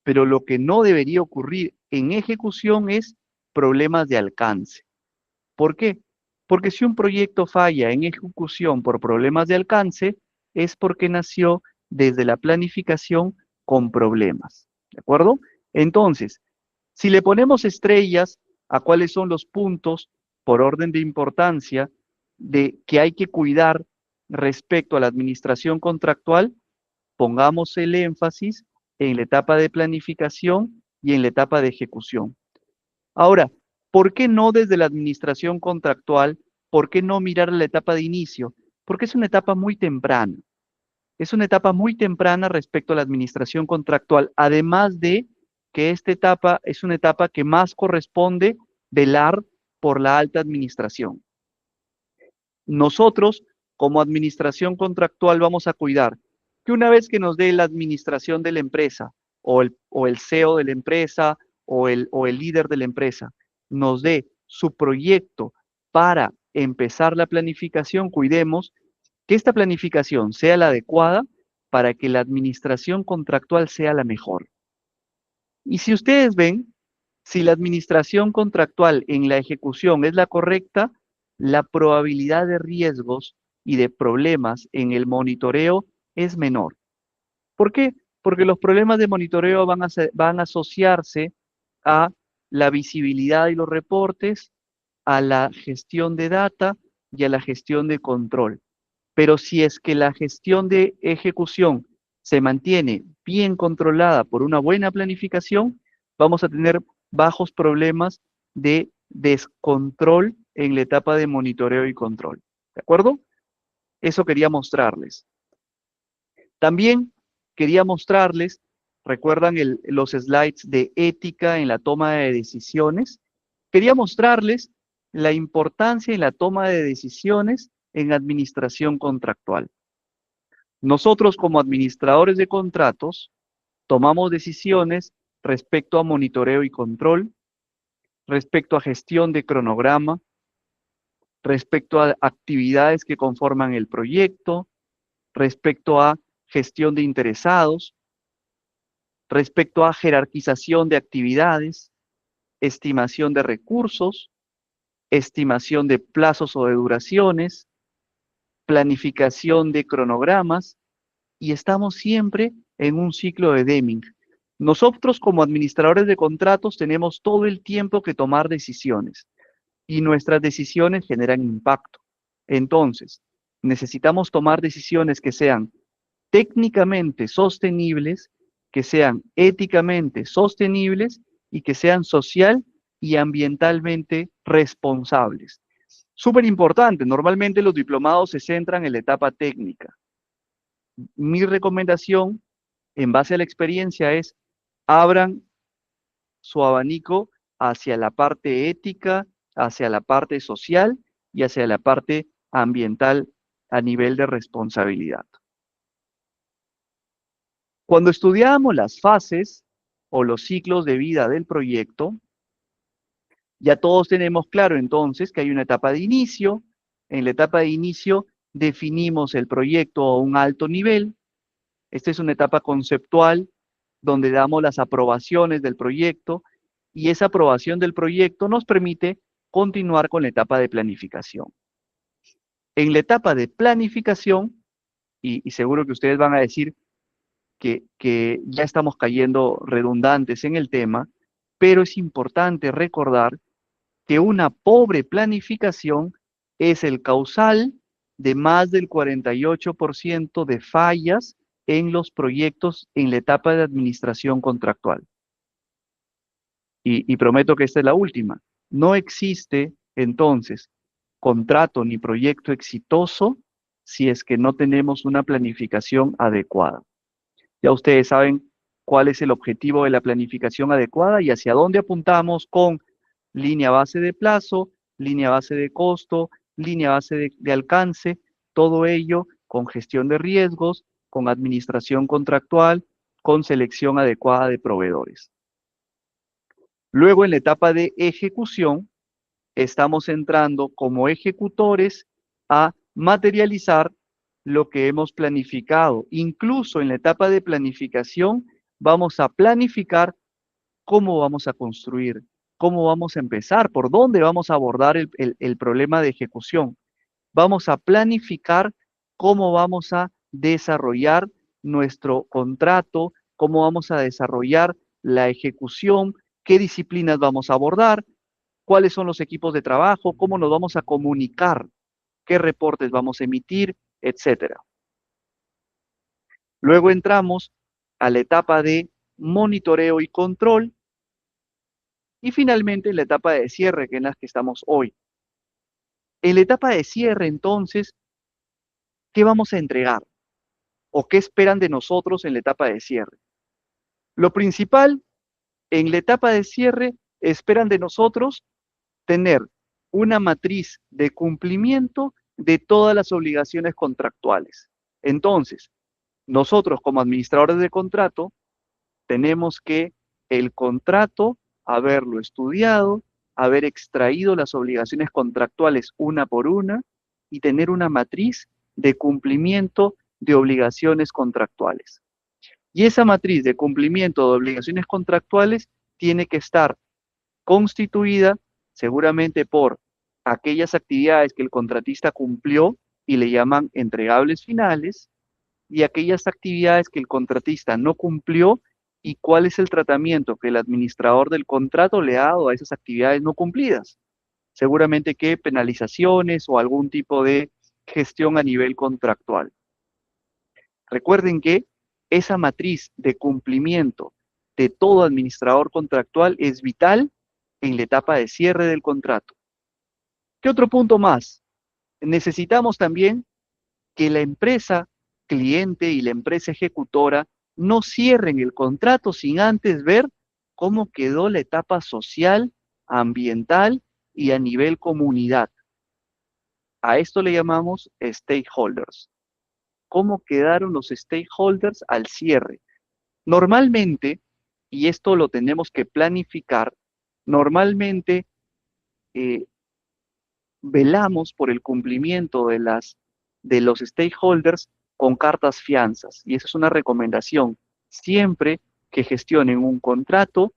Pero lo que no debería ocurrir en ejecución es problemas de alcance. ¿Por qué? Porque si un proyecto falla en ejecución por problemas de alcance, es porque nació desde la planificación con problemas. ¿De acuerdo? Entonces, si le ponemos estrellas a cuáles son los puntos por orden de importancia de que hay que cuidar respecto a la administración contractual, pongamos el énfasis en la etapa de planificación y en la etapa de ejecución. Ahora, ¿por qué no desde la administración contractual? ¿Por qué no mirar la etapa de inicio? Porque es una etapa muy temprana. Es una etapa muy temprana respecto a la administración contractual, además de que esta etapa es una etapa que más corresponde velar por la alta administración. Nosotros, como administración contractual, vamos a cuidar que una vez que nos dé la administración de la empresa, o el CEO de la empresa, o el líder de la empresa, nos dé su proyecto para empezar la planificación, cuidemos que esta planificación sea la adecuada para que la administración contractual sea la mejor. Y si ustedes ven, si la administración contractual en la ejecución es la correcta, la probabilidad de riesgos y de problemas en el monitoreo es menor. ¿Por qué? Porque los problemas de monitoreo van a asociarse a la visibilidad y los reportes, a la gestión de data y a la gestión de control. Pero si es que la gestión de ejecución se mantiene bien controlada por una buena planificación, vamos a tener bajos problemas de descontrol en la etapa de monitoreo y control. ¿De acuerdo? Eso quería mostrarles. También quería mostrarles, ¿recuerdan los slides de ética en la toma de decisiones? Quería mostrarles la importancia en la toma de decisiones en administración contractual. Nosotros como administradores de contratos tomamos decisiones respecto a monitoreo y control, respecto a gestión de cronograma, respecto a actividades que conforman el proyecto, respecto a gestión de interesados, respecto a jerarquización de actividades, estimación de recursos, estimación de plazos o de duraciones, planificación de cronogramas, y estamos siempre en un ciclo de Deming. Nosotros como administradores de contratos tenemos todo el tiempo que tomar decisiones y nuestras decisiones generan impacto. Entonces, necesitamos tomar decisiones que sean técnicamente sostenibles, que sean éticamente sostenibles y que sean social y ambientalmente responsables. Súper importante, normalmente los diplomados se centran en la etapa técnica. Mi recomendación, en base a la experiencia, es abran su abanico hacia la parte ética, hacia la parte social y hacia la parte ambiental a nivel de responsabilidad. Cuando estudiamos las fases o los ciclos de vida del proyecto, ya todos tenemos claro entonces que hay una etapa de inicio. En la etapa de inicio definimos el proyecto a un alto nivel. Esta es una etapa conceptual donde damos las aprobaciones del proyecto y esa aprobación del proyecto nos permite continuar con la etapa de planificación. En la etapa de planificación, y seguro que ustedes van a decir que ya estamos cayendo redundantes en el tema, pero es importante recordar que una pobre planificación es el causal de más del 48% de fallas en los proyectos en la etapa de administración contractual. Y prometo que esta es la última. No existe, entonces, contrato ni proyecto exitoso si es que no tenemos una planificación adecuada. Ya ustedes saben cuál es el objetivo de la planificación adecuada y hacia dónde apuntamos con línea base de plazo, línea base de costo, línea base de alcance, todo ello con gestión de riesgos, con administración contractual, con selección adecuada de proveedores. Luego, en la etapa de ejecución, estamos entrando como ejecutores a materializar lo que hemos planificado. Incluso en la etapa de planificación, vamos a planificar cómo vamos a construir, cómo vamos a empezar, por dónde vamos a abordar el problema de ejecución. Vamos a planificar cómo vamos a desarrollar nuestro contrato, cómo vamos a desarrollar la ejecución, qué disciplinas vamos a abordar, cuáles son los equipos de trabajo, cómo nos vamos a comunicar, qué reportes vamos a emitir, etcétera. Luego entramos a la etapa de monitoreo y control y finalmente la etapa de cierre, que es en la que estamos hoy. En la etapa de cierre, entonces, ¿qué vamos a entregar? ¿O qué esperan de nosotros en la etapa de cierre? Lo principal, en la etapa de cierre, esperan de nosotros tener una matriz de cumplimiento de todas las obligaciones contractuales. Entonces, nosotros como administradores de contrato, tenemos que el contrato haberlo estudiado, haber extraído las obligaciones contractuales una por una y tener una matriz de cumplimiento de obligaciones contractuales. Y esa matriz de cumplimiento de obligaciones contractuales tiene que estar constituida seguramente por aquellas actividades que el contratista cumplió y le llaman entregables finales, y aquellas actividades que el contratista no cumplió y cuál es el tratamiento que el administrador del contrato le ha dado a esas actividades no cumplidas. Seguramente que penalizaciones o algún tipo de gestión a nivel contractual. Recuerden que esa matriz de cumplimiento de todo administrador contractual es vital en la etapa de cierre del contrato. ¿Qué otro punto más? Necesitamos también que la empresa cliente y la empresa ejecutora no cierren el contrato sin antes ver cómo quedó la etapa social, ambiental y a nivel comunidad. A esto le llamamos stakeholders. ¿Cómo quedaron los stakeholders al cierre? Normalmente, y esto lo tenemos que planificar, normalmente velamos por el cumplimiento de los stakeholders con cartas fianzas. Y esa es una recomendación. Siempre que gestionen un contrato,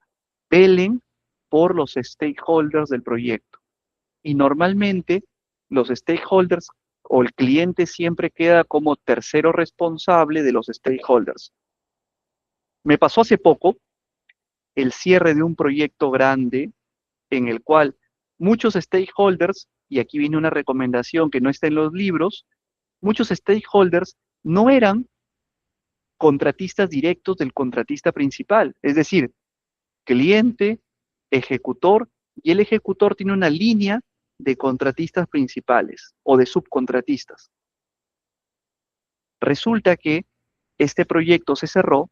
velen por los stakeholders del proyecto. Y normalmente los stakeholders o el cliente siempre queda como tercero responsable de los stakeholders. Me pasó hace poco el cierre de un proyecto grande en el cual muchos stakeholders, y aquí viene una recomendación que no está en los libros, muchos stakeholders no eran contratistas directos del contratista principal, es decir, cliente, ejecutor, y el ejecutor tiene una línea de contratistas principales o de subcontratistas. Resulta que este proyecto se cerró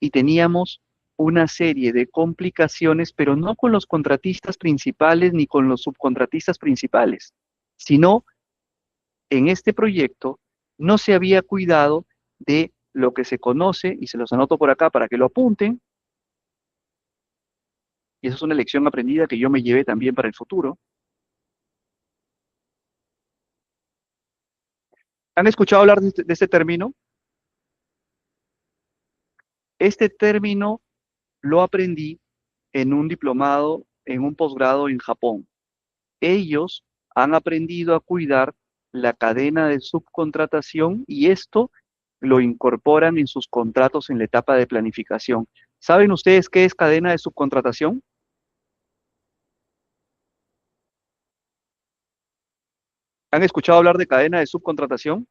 y teníamos una serie de complicaciones, pero no con los contratistas principales ni con los subcontratistas principales, sino en este proyecto no se había cuidado de lo que se conoce, y se los anoto por acá para que lo apunten, y esa es una lección aprendida que yo me llevé también para el futuro. ¿Han escuchado hablar de este término? Este término lo aprendí en un diplomado, en un posgrado en Japón. Ellos han aprendido a cuidar la cadena de subcontratación y esto lo incorporan en sus contratos en la etapa de planificación. ¿Saben ustedes qué es cadena de subcontratación? ¿Han escuchado hablar de cadena de subcontratación?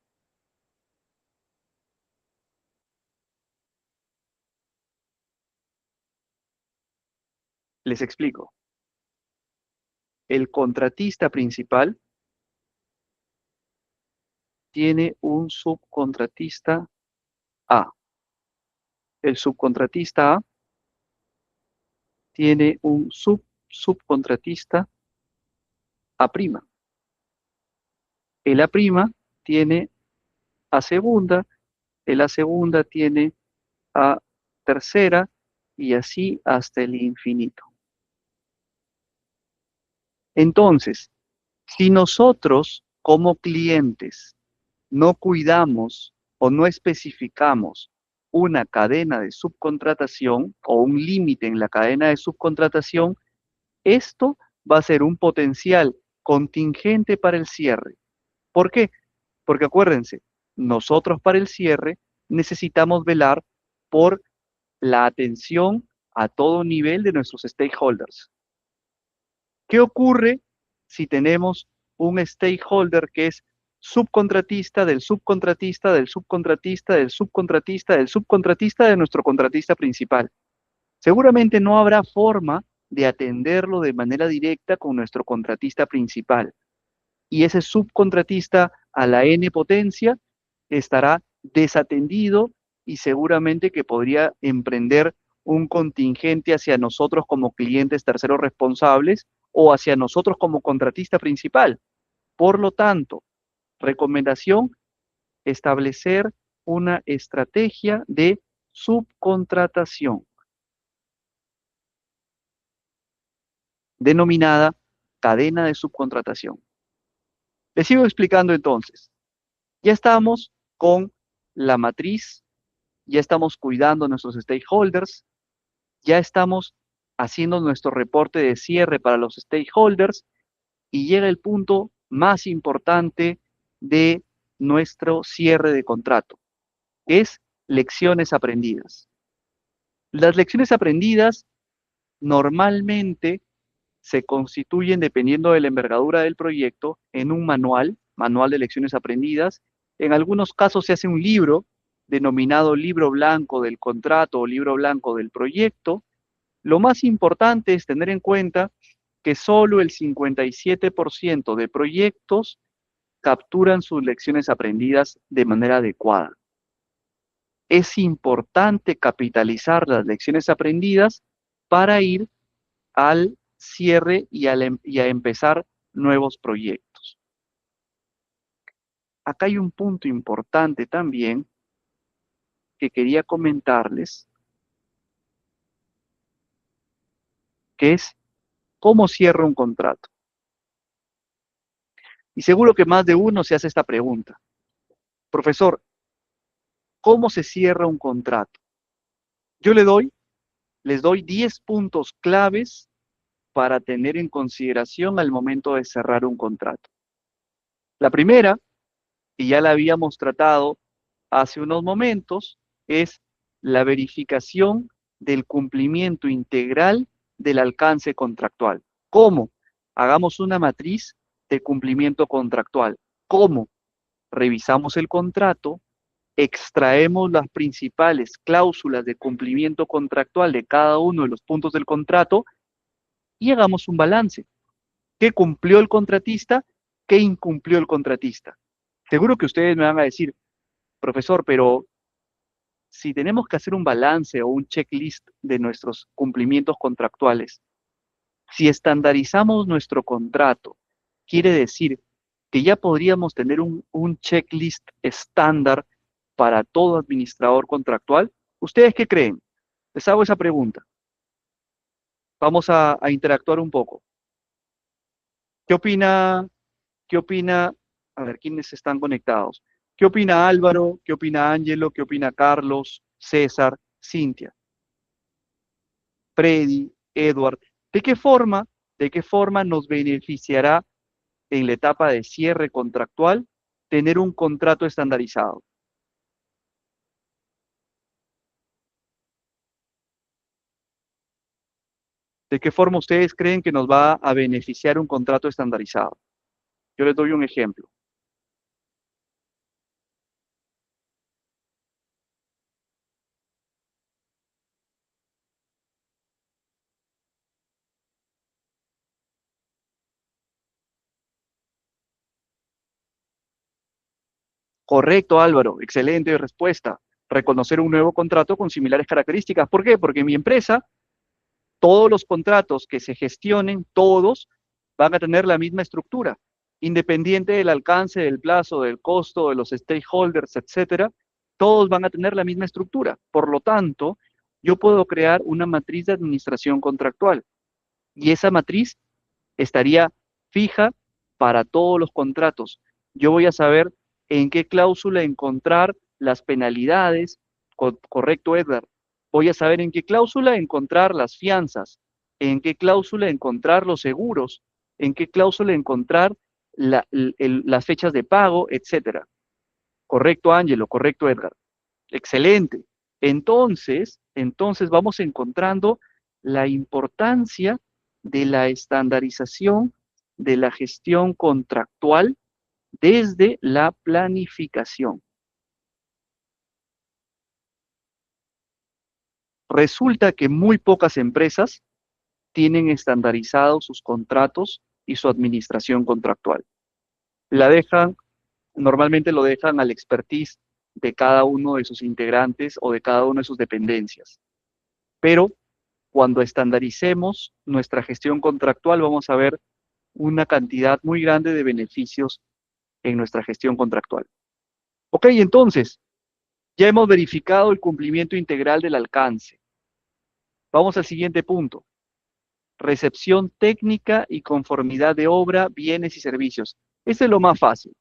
Les explico. El contratista principal tiene un subcontratista A. El subcontratista A tiene un subcontratista A'. El A' tiene A segunda, el A segunda tiene A tercera y así hasta el infinito. Entonces, si nosotros como clientes no cuidamos o no especificamos una cadena de subcontratación o un límite en la cadena de subcontratación, esto va a ser un potencial contingente para el cierre. ¿Por qué? Porque acuérdense, nosotros para el cierre necesitamos velar por la atención a todo nivel de nuestros stakeholders. ¿Qué ocurre si tenemos un stakeholder que es subcontratista del subcontratista del subcontratista del subcontratista del subcontratista de nuestro contratista principal? Seguramente no habrá forma de atenderlo de manera directa con nuestro contratista principal. Y ese subcontratista a la N potencia estará desatendido y seguramente que podría emprender un contingente hacia nosotros como clientes terceros responsables o hacia nosotros como contratista principal. Por lo tanto, recomendación, establecer una estrategia de subcontratación, denominada cadena de subcontratación. Les sigo explicando entonces. Ya estamos con la matriz, ya estamos cuidando a nuestros stakeholders, ya estamos haciendo nuestro reporte de cierre para los stakeholders y llega el punto más importante de nuestro cierre de contrato, que es lecciones aprendidas. Las lecciones aprendidas normalmente se constituyen, dependiendo de la envergadura del proyecto, en un manual de lecciones aprendidas. En algunos casos se hace un libro denominado libro blanco del contrato o libro blanco del proyecto. Lo más importante es tener en cuenta que solo el 57% de proyectos capturan sus lecciones aprendidas de manera adecuada. Es importante capitalizar las lecciones aprendidas para ir al cierre y a empezar nuevos proyectos. Acá hay un punto importante también que quería comentarles, que es cómo cierra un contrato. Y seguro que más de uno se hace esta pregunta. Profesor, ¿cómo se cierra un contrato? Yo le doy Les doy 10 puntos claves para tener en consideración al momento de cerrar un contrato. La primera, y ya la habíamos tratado hace unos momentos, es la verificación del cumplimiento integral del alcance contractual. ¿Cómo? Hagamos una matriz de cumplimiento contractual. ¿Cómo? Revisamos el contrato, extraemos las principales cláusulas de cumplimiento contractual de cada uno de los puntos del contrato y hagamos un balance. ¿Qué cumplió el contratista? ¿Qué incumplió el contratista? Seguro que ustedes me van a decir, profesor, pero si tenemos que hacer un balance o un checklist de nuestros cumplimientos contractuales, si estandarizamos nuestro contrato, quiere decir que ya podríamos tener un checklist estándar para todo administrador contractual. ¿Ustedes qué creen? Les hago esa pregunta. Vamos a interactuar un poco. ¿Qué opina? ¿Qué opina? A ver, ¿quiénes están conectados? ¿Qué opina Álvaro? ¿Qué opina Ángelo? ¿Qué opina Carlos? César, Cintia, Freddy, Edward. De qué forma nos beneficiará en la etapa de cierre contractual tener un contrato estandarizado? ¿De qué forma ustedes creen que nos va a beneficiar un contrato estandarizado? Yo les doy un ejemplo. Correcto, Álvaro. Excelente respuesta. Reconocer un nuevo contrato con similares características. ¿Por qué? Porque mi empresa, todos los contratos que se gestionen, todos van a tener la misma estructura, independiente del alcance, del plazo, del costo, de los stakeholders, etcétera, todos van a tener la misma estructura. Por lo tanto, yo puedo crear una matriz de administración contractual y esa matriz estaría fija para todos los contratos. Yo voy a saber en qué cláusula encontrar las penalidades, correcto, Edgar. Voy a saber en qué cláusula encontrar las fianzas, en qué cláusula encontrar los seguros, en qué cláusula encontrar las fechas de pago, etcétera. Correcto, Ángelo, correcto, Edgar. Excelente. Entonces vamos encontrando la importancia de la estandarización de la gestión contractual desde la planificación. Resulta que muy pocas empresas tienen estandarizados sus contratos y su administración contractual. La dejan, normalmente lo dejan al expertise de cada uno de sus integrantes o de cada una de sus dependencias. Pero cuando estandaricemos nuestra gestión contractual, vamos a ver una cantidad muy grande de beneficios en nuestra gestión contractual. Ok, entonces, ya hemos verificado el cumplimiento integral del alcance. Vamos al siguiente punto. Recepción técnica y conformidad de obra, bienes y servicios. Este es lo más fácil.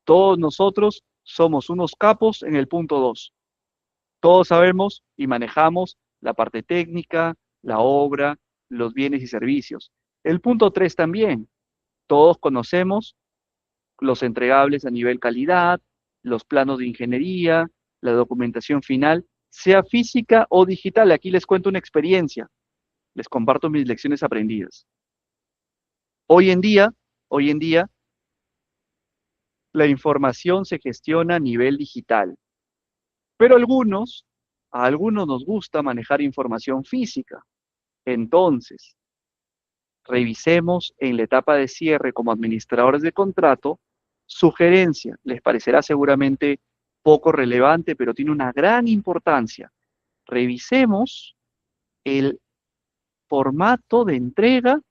Todos nosotros somos unos capos en el punto 2. Todos sabemos y manejamos la parte técnica, la obra, los bienes y servicios. El punto 3 también. Todos conocemos los entregables a nivel calidad, los planos de ingeniería, la documentación final, sea física o digital. Aquí les cuento una experiencia. Les comparto mis lecciones aprendidas. Hoy en día, hoy en día, la información se gestiona a nivel digital. Pero a algunos nos gusta manejar información física. Entonces, revisemos en la etapa de cierre como administradores de contrato, sugerencia, les parecerá seguramente poco relevante, pero tiene una gran importancia. Revisemos el formato de entrega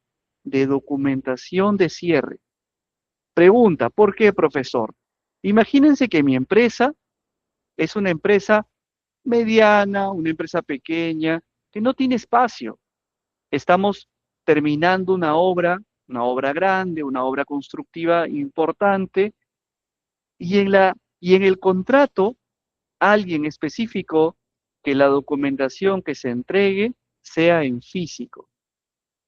de documentación de cierre. Pregunta, ¿por qué, profesor? Imagínense que mi empresa es una empresa mediana, una empresa pequeña, que no tiene espacio. Estamos terminando una obra grande, una obra constructiva importante, y en el contrato, alguien específico que la documentación que se entregue sea en físico.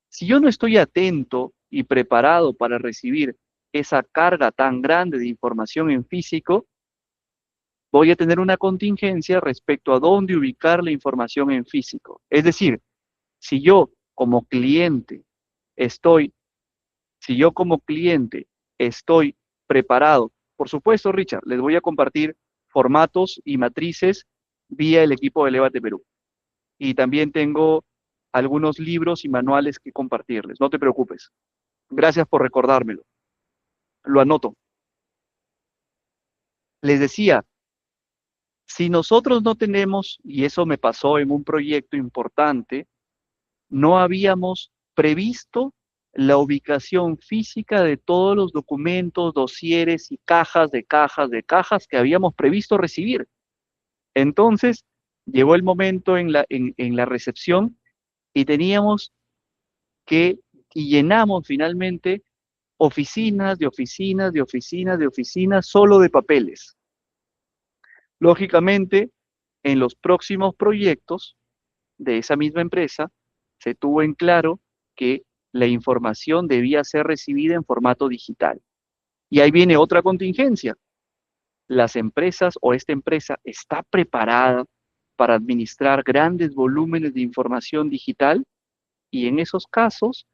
Si yo no estoy atento y preparado para recibir esa carga tan grande de información en físico, voy a tener una contingencia respecto a dónde ubicar la información en físico. Es decir, si yo como cliente estoy, si yo como cliente estoy preparado, por supuesto, Richard, les voy a compartir formatos y matrices vía el equipo de Elevate Perú. Y también tengo algunos libros y manuales que compartirles. No te preocupes. Gracias por recordármelo. Lo anoto. Les decía, si nosotros no tenemos, y eso me pasó en un proyecto importante, no habíamos previsto la ubicación física de todos los documentos, dosieres y cajas de cajas de cajas que habíamos previsto recibir. Entonces, llegó el momento en la recepción y teníamos que, y llenamos finalmente oficinas de oficinas de oficinas de oficinas solo de papeles. Lógicamente, en los próximos proyectos de esa misma empresa, se tuvo en claro que la información debía ser recibida en formato digital. Y ahí viene otra contingencia. Las empresas o esta empresa está preparada para administrar grandes volúmenes de información digital y en esos casos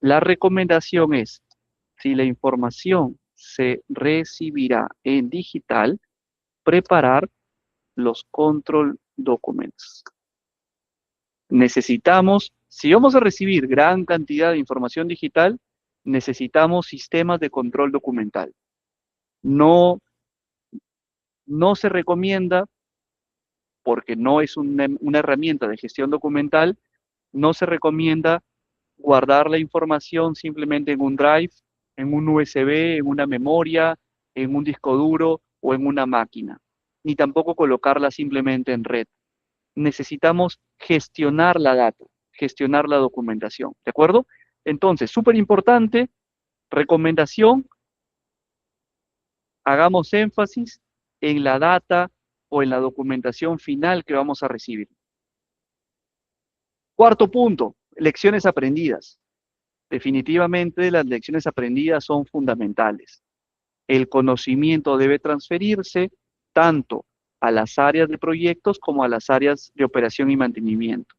la recomendación es, si la información se recibirá en digital, preparar los control documents. Necesitamos, si vamos a recibir gran cantidad de información digital, necesitamos sistemas de control documental. No, no se recomienda, porque no es una herramienta de gestión documental, no se recomienda guardar la información simplemente en un drive, en un USB, en una memoria, en un disco duro o en una máquina, ni tampoco colocarla simplemente en red. Necesitamos gestionar la data, gestionar la documentación, ¿de acuerdo? Entonces, súper importante, recomendación, hagamos énfasis en la data o en la documentación final que vamos a recibir. Cuarto punto, lecciones aprendidas. Definitivamente las lecciones aprendidas son fundamentales. El conocimiento debe transferirse tanto a las áreas de proyectos como a las áreas de operación y mantenimiento.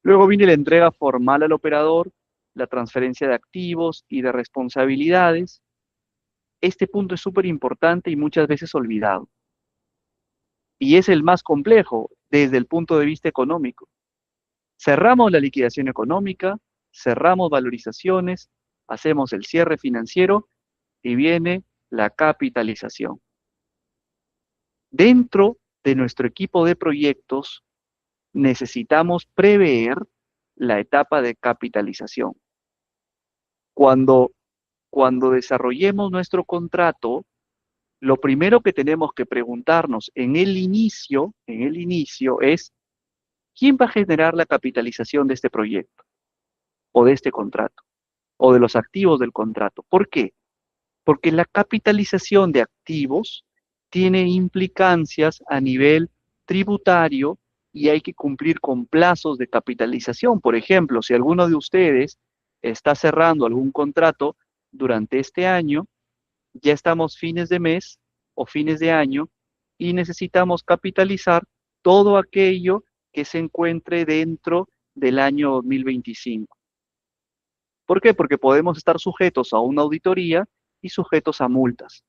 Luego viene la entrega formal al operador, la transferencia de activos y de responsabilidades. Este punto es súper importante y muchas veces olvidado. Y es el más complejo desde el punto de vista económico. Cerramos la liquidación económica, cerramos valorizaciones, hacemos el cierre financiero y viene la capitalización. Dentro de nuestro equipo de proyectos necesitamos prever la etapa de capitalización. Cuando desarrollemos nuestro contrato, lo primero que tenemos que preguntarnos en el inicio es, ¿quién va a generar la capitalización de este proyecto o de este contrato o de los activos del contrato? ¿Por qué? Porque la capitalización de activos tiene implicancias a nivel tributario y hay que cumplir con plazos de capitalización. Por ejemplo, si alguno de ustedes está cerrando algún contrato durante este año, ya estamos fines de mes o fines de año y necesitamos capitalizar todo aquello que se encuentre dentro del año 2025. ¿Por qué? Porque podemos estar sujetos a una auditoría y sujetos a multas.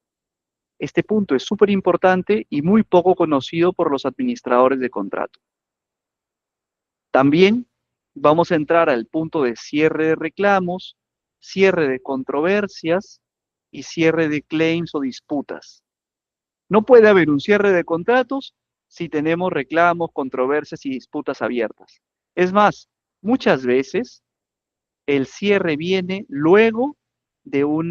Este punto es súper importante y muy poco conocido por los administradores de contrato. También vamos a entrar al punto de cierre de reclamos, cierre de controversias y cierre de claims o disputas. No puede haber un cierre de contratos si tenemos reclamos, controversias y disputas abiertas. Es más, muchas veces el cierre viene luego de un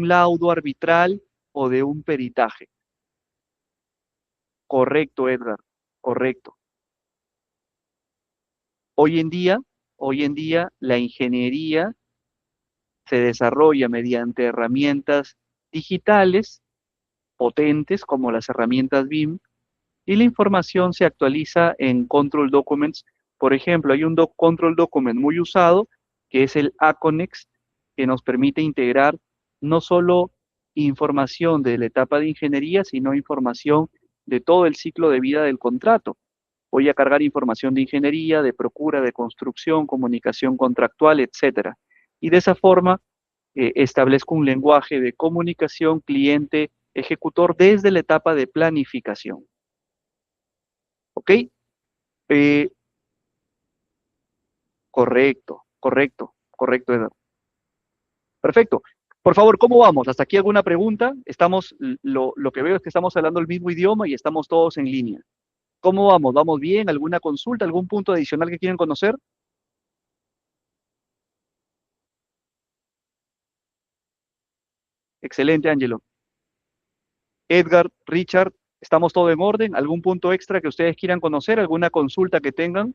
laudo arbitral o de un peritaje. Correcto, Edgar, correcto. Hoy en día, la ingeniería se desarrolla mediante herramientas digitales potentes como las herramientas BIM y la información se actualiza en Control Documents. Por ejemplo, hay un Control Document muy usado, que es el ACONEX, que nos permite integrar no solo información de la etapa de ingeniería, sino información de todo el ciclo de vida del contrato. Voy a cargar información de ingeniería, de procura, de construcción, comunicación contractual, etcétera. Y de esa forma establezco un lenguaje de comunicación cliente-ejecutor desde la etapa de planificación. ¿Ok? Eh, correcto, Edgar. Perfecto. Por favor, ¿cómo vamos? ¿Hasta aquí alguna pregunta? Lo que veo es que estamos hablando el mismo idioma y estamos todos en línea. ¿Cómo vamos? ¿Vamos bien? ¿Alguna consulta? ¿Algún punto adicional que quieren conocer? Excelente, Angelo. Edgar, Richard, ¿estamos todo en orden? ¿Algún punto extra que ustedes quieran conocer? ¿Alguna consulta que tengan?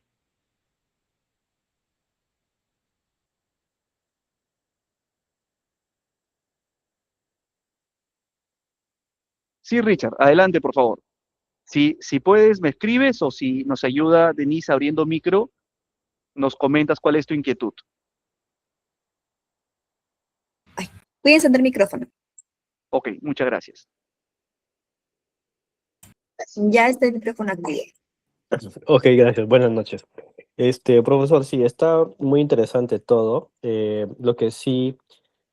Sí, Richard, adelante, por favor. Si puedes, me escribes o si nos ayuda Denise abriendo micro, nos comentas cuál es tu inquietud. Voy a encender el micrófono. Ok, muchas gracias. Ya está el micrófono activo. Ok, gracias. Buenas noches. Profesor, sí, está muy interesante todo. Lo que sí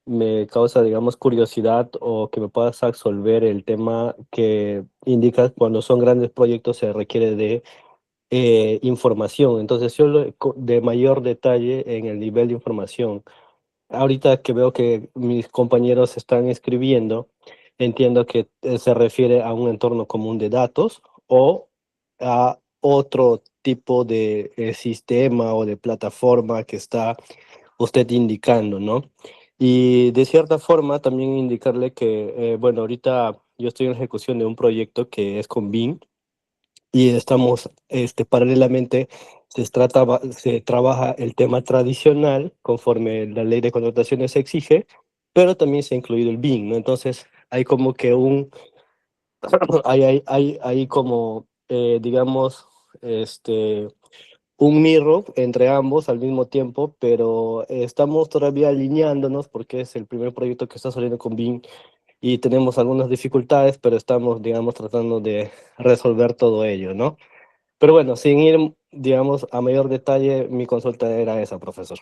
me causa, digamos, curiosidad o que me puedas absolver el tema que indica cuando son grandes proyectos se requiere de información. Entonces, yo de mayor detalle en el nivel de información. Ahorita que veo que mis compañeros están escribiendo, entiendo que se refiere a un entorno común de datos o a otro tipo de sistema o de plataforma que está usted indicando, ¿no? Y de cierta forma también indicarle que, bueno, ahorita yo estoy en ejecución de un proyecto que es con Bing y estamos, paralelamente, se trabaja el tema tradicional conforme la ley de contrataciones exige, pero también se ha incluido el BIM, ¿no? Entonces, hay como que hay como, digamos, un mirror entre ambos al mismo tiempo, pero estamos todavía alineándonos porque es el primer proyecto que está saliendo con BIM y tenemos algunas dificultades, pero estamos, digamos, tratando de resolver todo ello, ¿no? Pero bueno, sin ir, digamos, a mayor detalle, mi consulta era esa, profesor.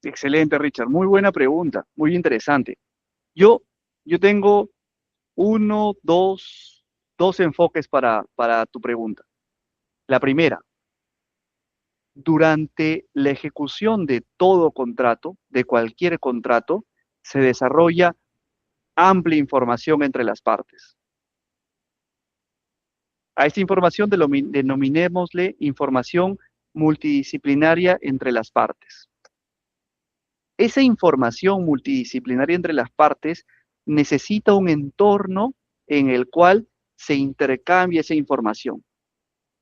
Excelente, Richard. Muy buena pregunta, muy interesante. Yo, yo tengo uno, dos enfoques para tu pregunta. La primera, durante la ejecución de todo contrato, de cualquier contrato, se desarrolla amplia información entre las partes. A esta información denominémosle información multidisciplinaria entre las partes. Esa información multidisciplinaria entre las partes necesita un entorno en el cual se intercambie esa información.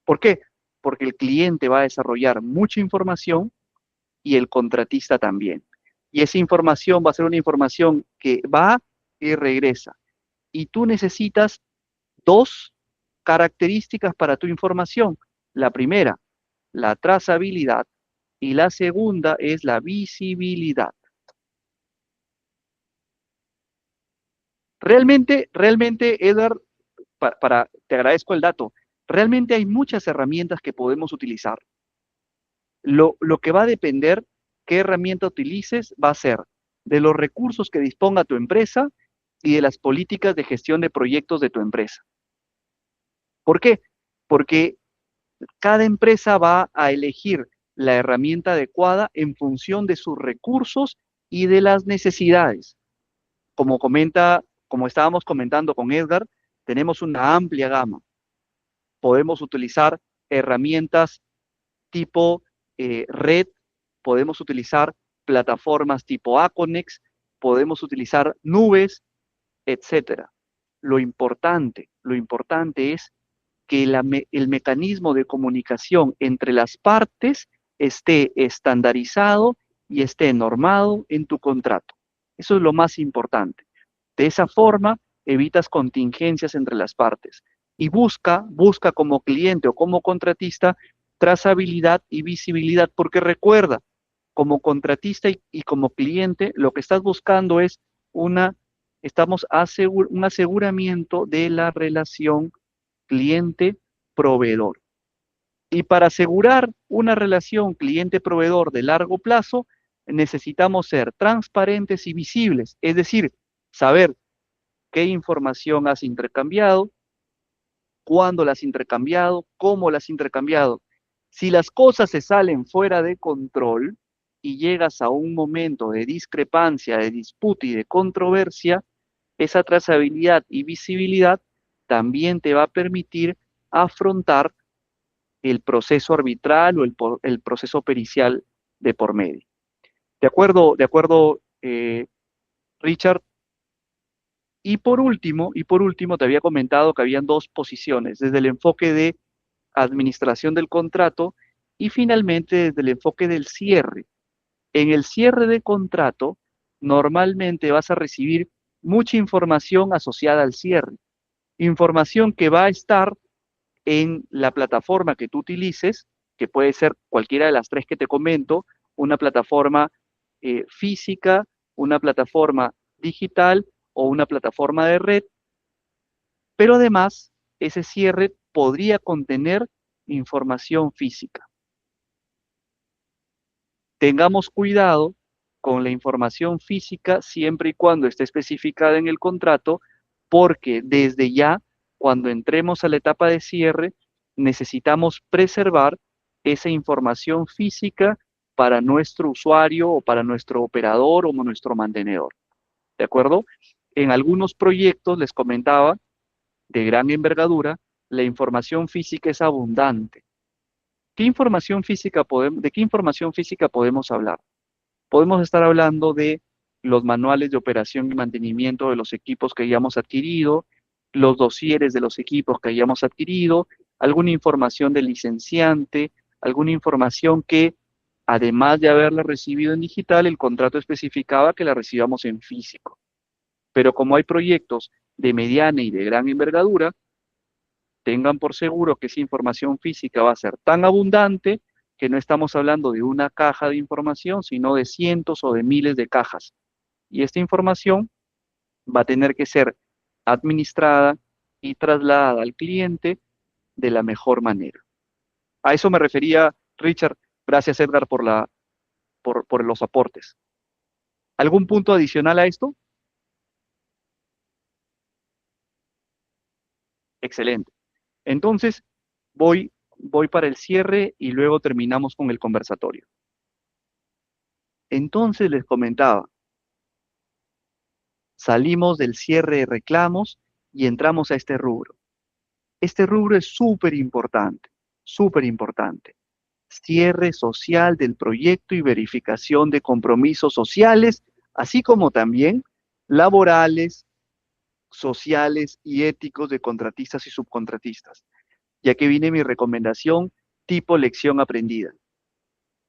¿Por qué? Porque el cliente va a desarrollar mucha información y el contratista también. Y esa información va a ser una información que va y regresa. Y tú necesitas dos características para tu información. La primera, la trazabilidad, y la segunda es la visibilidad. Realmente, Edward, te agradezco el dato. Realmente hay muchas herramientas que podemos utilizar. Lo que va a depender qué herramienta utilices va a ser de los recursos que disponga tu empresa y de las políticas de gestión de proyectos de tu empresa. ¿Por qué? Porque cada empresa va a elegir la herramienta adecuada en función de sus recursos y de las necesidades. Como estábamos comentando con Edgar, tenemos una amplia gama. Podemos utilizar herramientas tipo red, podemos utilizar plataformas tipo Aconex, podemos utilizar nubes, etcétera. Lo importante es que el mecanismo de comunicación entre las partes esté estandarizado y esté normado en tu contrato. Eso es lo más importante. De esa forma, evitas contingencias entre las partes. y busca como cliente o como contratista trazabilidad y visibilidad, porque recuerda, como contratista y como cliente, lo que estás buscando es un aseguramiento de la relación cliente-proveedor. Y para asegurar una relación cliente-proveedor de largo plazo, necesitamos ser transparentes y visibles, es decir, saber qué información has intercambiado, cuándo las has intercambiado, cómo las has intercambiado. Si las cosas se salen fuera de control y llegas a un momento de discrepancia, de disputa y de controversia, esa trazabilidad y visibilidad también te va a permitir afrontar el proceso arbitral o el proceso pericial de por medio. De acuerdo, Richard. Y por último, te había comentado que habían dos posiciones, desde el enfoque de administración del contrato y finalmente desde el enfoque del cierre. En el cierre de contrato, normalmente vas a recibir mucha información asociada al cierre, información que va a estar en la plataforma que tú utilices, que puede ser cualquiera de las tres que te comento, una plataforma física, una plataforma digital o una plataforma de red, pero además ese cierre podría contener información física. Tengamos cuidado con la información física siempre y cuando esté especificada en el contrato, porque desde ya, cuando entremos a la etapa de cierre, necesitamos preservar esa información física para nuestro usuario o para nuestro operador o nuestro mantenedor. ¿De acuerdo? En algunos proyectos, les comentaba, de gran envergadura, la información física es abundante. ¿De qué información física podemos hablar? Podemos estar hablando de los manuales de operación y mantenimiento de los equipos que hayamos adquirido, los dosieres de los equipos que hayamos adquirido, alguna información del licenciante, alguna información que, además de haberla recibido en digital, el contrato especificaba que la recibamos en físico. Pero como hay proyectos de mediana y de gran envergadura, tengan por seguro que esa información física va a ser tan abundante que no estamos hablando de una caja de información, sino de cientos o de miles de cajas. Y esta información va a tener que ser administrada y trasladada al cliente de la mejor manera. A eso me refería, Richard. Gracias, Edgar, por los aportes. ¿Algún punto adicional a esto? Excelente. Entonces, voy para el cierre y luego terminamos con el conversatorio. Entonces les comentaba, salimos del cierre de reclamos y entramos a este rubro. Este rubro es súper importante, súper importante. Cierre social del proyecto y verificación de compromisos sociales, así como también laborales, sociales y éticos de contratistas y subcontratistas. Ya que viene mi recomendación tipo lección aprendida.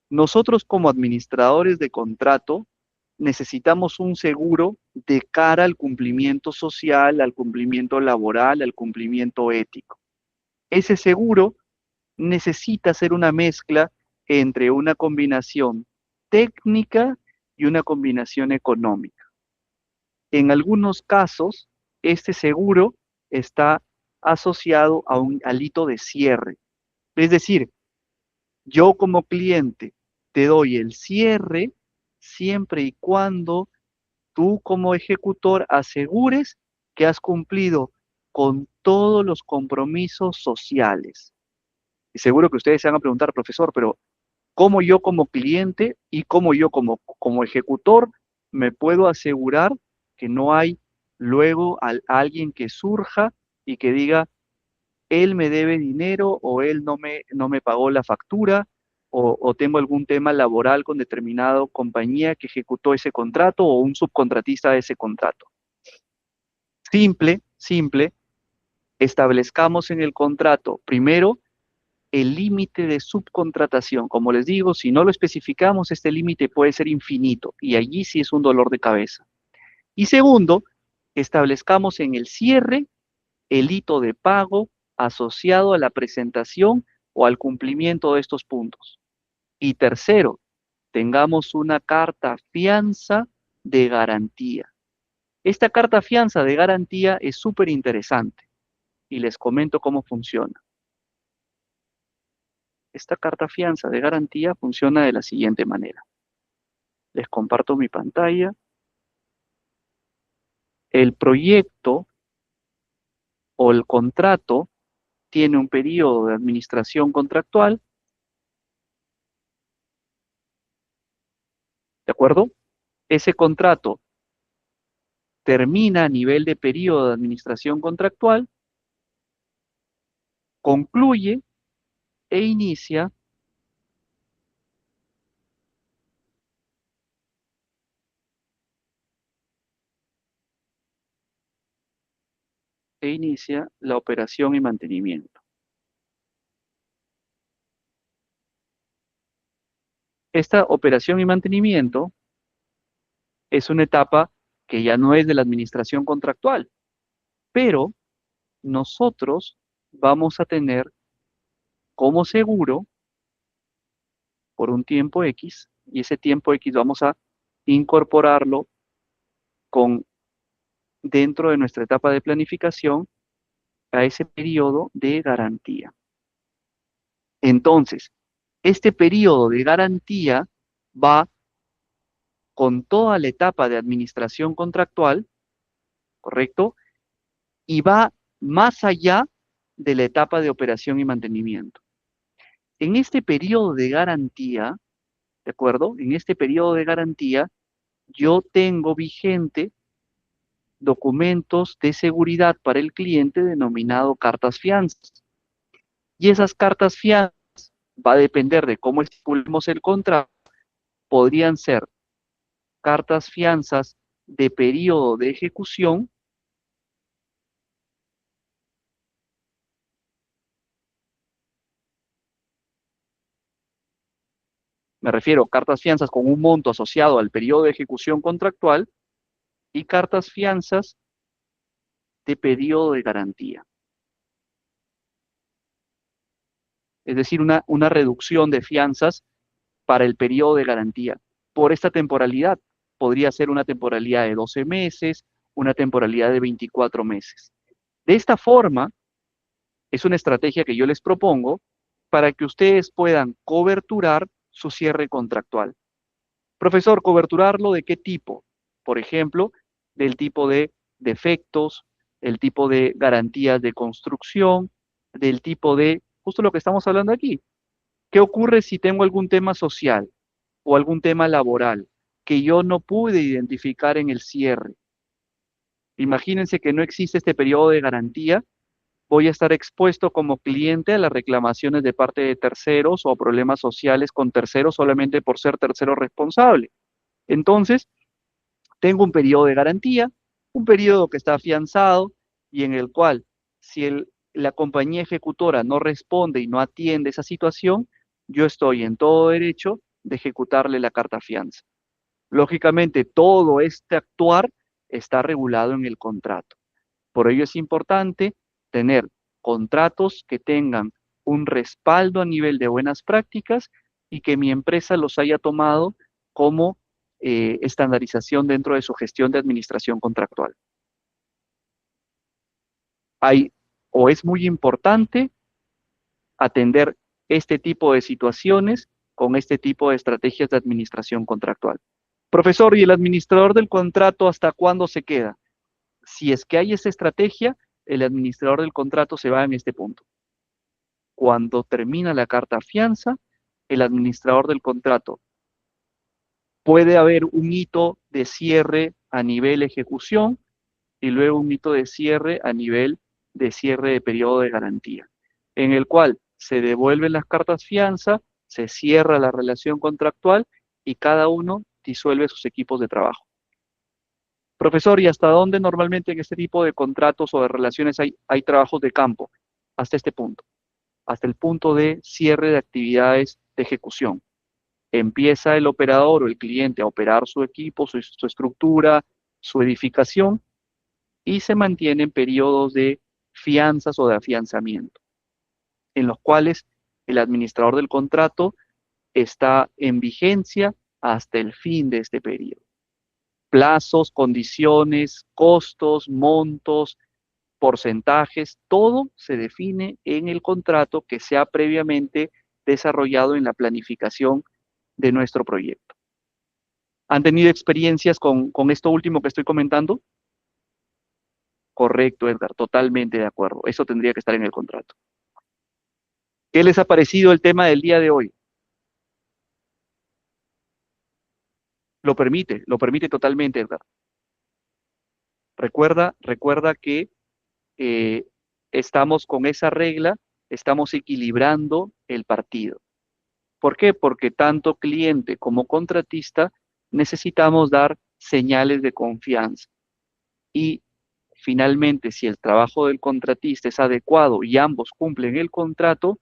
Nosotros como administradores de contrato necesitamos un seguro de cara al cumplimiento social, al cumplimiento laboral, al cumplimiento ético. Ese seguro necesita ser una mezcla entre una combinación técnica y una combinación económica. En algunos casos, este seguro está asociado a un hito de cierre. Es decir, yo como cliente te doy el cierre siempre y cuando tú como ejecutor asegures que has cumplido con todos los compromisos sociales. Y seguro que ustedes se van a preguntar, profesor, pero ¿cómo yo como cliente y cómo yo como ejecutor me puedo asegurar que no hay luego alguien que surja y que diga, él me debe dinero o él no me pagó la factura o tengo algún tema laboral con determinada compañía que ejecutó ese contrato o un subcontratista de ese contrato? Simple, establezcamos en el contrato primero el límite de subcontratación. Como les digo, si no lo especificamos, este límite puede ser infinito y allí sí es un dolor de cabeza. Y segundo, establezcamos en el cierre el hito de pago asociado a la presentación o al cumplimiento de estos puntos. Y tercero, tengamos una carta fianza de garantía. Esta carta fianza de garantía es súper interesante y les comento cómo funciona. Esta carta fianza de garantía funciona de la siguiente manera. Les comparto mi pantalla. El proyecto o el contrato tiene un periodo de administración contractual, ¿de acuerdo? Ese contrato termina a nivel de periodo de administración contractual, concluye e inicia la operación y mantenimiento. Esta operación y mantenimiento es una etapa que ya no es de la administración contractual, pero nosotros vamos a tener como seguro por un tiempo X, y ese tiempo X vamos a incorporarlo dentro de nuestra etapa de planificación a ese periodo de garantía. Entonces, este periodo de garantía va con toda la etapa de administración contractual, ¿correcto? Y va más allá de la etapa de operación y mantenimiento. En este periodo de garantía, ¿de acuerdo? En este periodo de garantía, yo tengo vigente documentos de seguridad para el cliente denominado cartas fianzas. Y esas cartas fianzas, va a depender de cómo estipulemos el contrato, podrían ser cartas fianzas de periodo de ejecución, me refiero a cartas fianzas con un monto asociado al periodo de ejecución contractual, y cartas fianzas de periodo de garantía. Es decir, una reducción de fianzas para el periodo de garantía. Por esta temporalidad, podría ser una temporalidad de 12 meses, una temporalidad de 24 meses. De esta forma, es una estrategia que yo les propongo para que ustedes puedan coberturar su cierre contractual. Profesor, ¿coberturarlo de qué tipo? Por ejemplo, del tipo de defectos, el tipo de garantías de construcción, del tipo de, justo lo que estamos hablando aquí. ¿Qué ocurre si tengo algún tema social o algún tema laboral que yo no pude identificar en el cierre? Imagínense que no existe este periodo de garantía, voy a estar expuesto como cliente a las reclamaciones de parte de terceros o problemas sociales con terceros solamente por ser tercero responsable. Entonces, tengo un periodo de garantía, un periodo que está afianzado y en el cual, si la compañía ejecutora no responde y no atiende esa situación, yo estoy en todo derecho de ejecutarle la carta fianza. Lógicamente, todo este actuar está regulado en el contrato. Por ello es importante tener contratos que tengan un respaldo a nivel de buenas prácticas y que mi empresa los haya tomado como estandarización dentro de su gestión de administración contractual. Es muy importante atender este tipo de situaciones con este tipo de estrategias de administración contractual. Profesor, ¿y el administrador del contrato hasta cuándo se queda? Si es que hay esa estrategia, el administrador del contrato se va en este punto. Cuando termina la carta fianza, el administrador del contrato puede haber un hito de cierre a nivel ejecución y luego un hito de cierre a nivel de cierre de periodo de garantía, en el cual se devuelven las cartas fianza, se cierra la relación contractual y cada uno disuelve sus equipos de trabajo. Profesor, ¿y hasta dónde normalmente en este tipo de contratos o de relaciones hay trabajos de campo? Hasta este punto, hasta el punto de cierre de actividades de ejecución. Empieza el operador o el cliente a operar su equipo, su estructura, su edificación, y se mantienen periodos de fianzas o de afianzamiento, en los cuales el administrador del contrato está en vigencia hasta el fin de este periodo. Plazos, condiciones, costos, montos, porcentajes, todo se define en el contrato que se ha previamente desarrollado en la planificación de nuestro proyecto. ¿Han tenido experiencias con esto último que estoy comentando? Correcto, Edgar, totalmente de acuerdo. Eso tendría que estar en el contrato. ¿Qué les ha parecido el tema del día de hoy? Lo permite totalmente, Edgar. Recuerda que estamos con esa regla, estamos equilibrando el partido. ¿Por qué? Porque tanto cliente como contratista necesitamos dar señales de confianza. Y finalmente, si el trabajo del contratista es adecuado y ambos cumplen el contrato,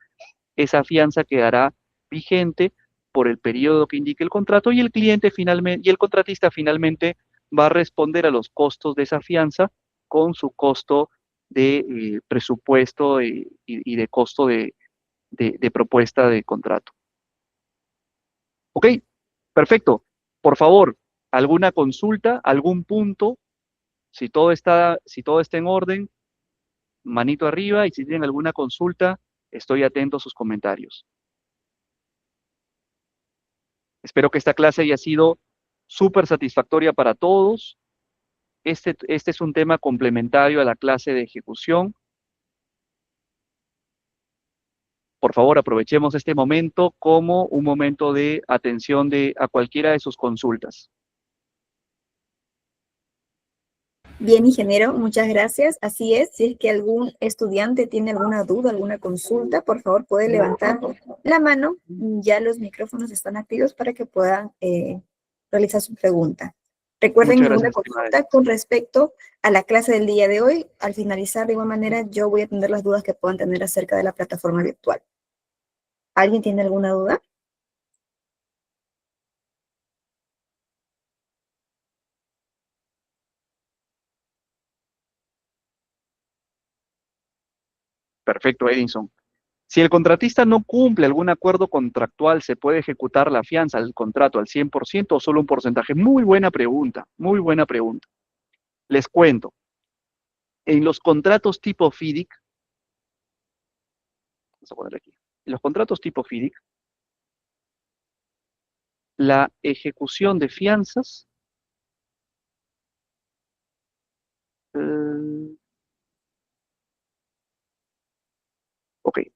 esa fianza quedará vigente por el periodo que indique el contrato y el cliente finalmente, y el contratista finalmente va a responder a los costos de esa fianza con su costo de presupuesto y de costo de propuesta de contrato. Ok, perfecto. Por favor, ¿alguna consulta, algún punto? Si todo está en orden, manito arriba, y si tienen alguna consulta, estoy atento a sus comentarios. Espero que esta clase haya sido súper satisfactoria para todos. Este es un tema complementario a la clase de ejecución. Por favor, aprovechemos este momento como un momento de atención a cualquiera de sus consultas. Bien, ingeniero, muchas gracias. Así es, si es que algún estudiante tiene alguna duda, alguna consulta, por favor puede levantar la mano. Ya los micrófonos están activos para que puedan realizar su pregunta. Recuerden Muchas alguna gracias, estimada. consulta con respecto a la clase del día de hoy. Al finalizar, de igual manera, yo voy a atender las dudas que puedan tener acerca de la plataforma virtual. ¿Alguien tiene alguna duda? Perfecto, Edinson. Si el contratista no cumple algún acuerdo contractual, ¿se puede ejecutar la fianza del contrato al 100% o solo un porcentaje? Muy buena pregunta, muy buena pregunta. Les cuento, en los contratos tipo FIDIC, vamos a poner aquí, en los contratos tipo FIDIC, la ejecución de fianzas,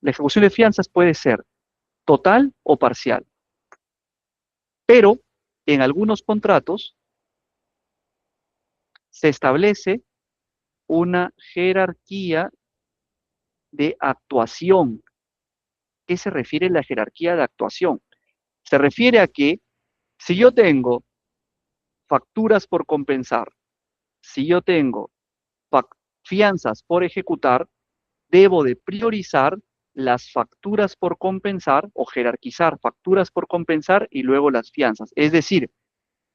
la ejecución de fianzas puede ser total o parcial, pero en algunos contratos se establece una jerarquía de actuación. ¿Qué se refiere a la jerarquía de actuación? Se refiere a que si yo tengo facturas por compensar, si yo tengo fianzas por ejecutar, debo de priorizar las facturas por compensar o jerarquizar facturas por compensar y luego las fianzas. Es decir,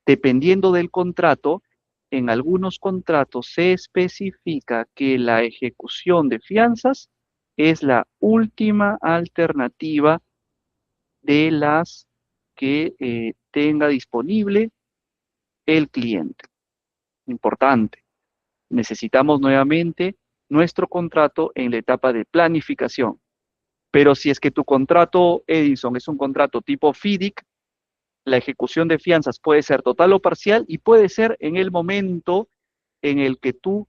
dependiendo del contrato, en algunos contratos se especifica que la ejecución de fianzas es la última alternativa de las que tenga disponible el cliente. Importante. Necesitamos nuevamente nuestro contrato en la etapa de planificación. Pero si es que tu contrato, Edison, es un contrato tipo FIDIC, la ejecución de fianzas puede ser total o parcial y puede ser en el momento en el que tú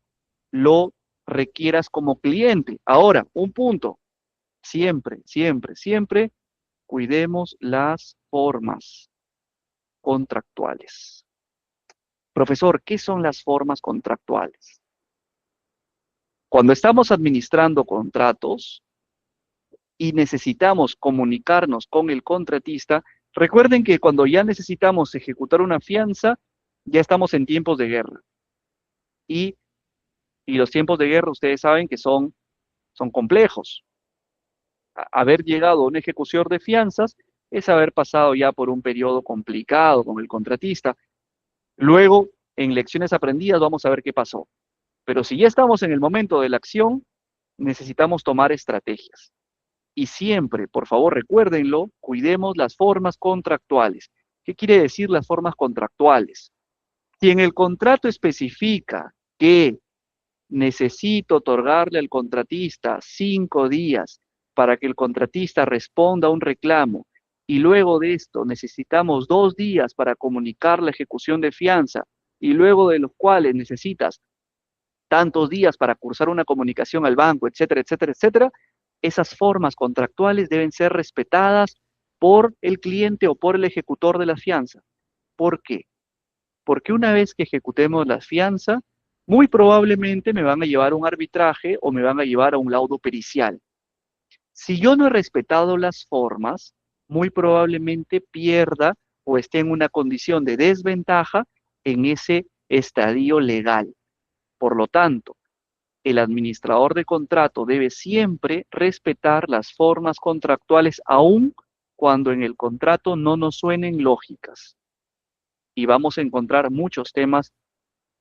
lo requieras como cliente. Ahora, un punto. Siempre, siempre, siempre cuidemos las formas contractuales. Profesor, ¿qué son las formas contractuales? Cuando estamos administrando contratos y necesitamos comunicarnos con el contratista, recuerden que cuando ya necesitamos ejecutar una fianza, ya estamos en tiempos de guerra. Y los tiempos de guerra, ustedes saben que son complejos. Haber llegado a una ejecución de fianzas es haber pasado ya por un periodo complicado con el contratista. Luego, en lecciones aprendidas, vamos a ver qué pasó. Pero si ya estamos en el momento de la acción, necesitamos tomar estrategias. Y siempre, por favor, recuérdenlo, cuidemos las formas contractuales. ¿Qué quiere decir las formas contractuales? Si en el contrato especifica que necesito otorgarle al contratista 5 días para que el contratista responda a un reclamo y luego de esto necesitamos 2 días para comunicar la ejecución de fianza y luego de los cuales necesitas tantos días para cursar una comunicación al banco, etcétera, etcétera, etcétera, esas formas contractuales deben ser respetadas por el cliente o por el ejecutor de la fianza. ¿Por qué? Porque una vez que ejecutemos la fianza, muy probablemente me van a llevar a un arbitraje o me van a llevar a un laudo pericial. Si yo no he respetado las formas, muy probablemente pierda o esté en una condición de desventaja en ese estadio legal. Por lo tanto, el administrador de contrato debe siempre respetar las formas contractuales, aun cuando en el contrato no nos suenen lógicas. Y vamos a encontrar muchos temas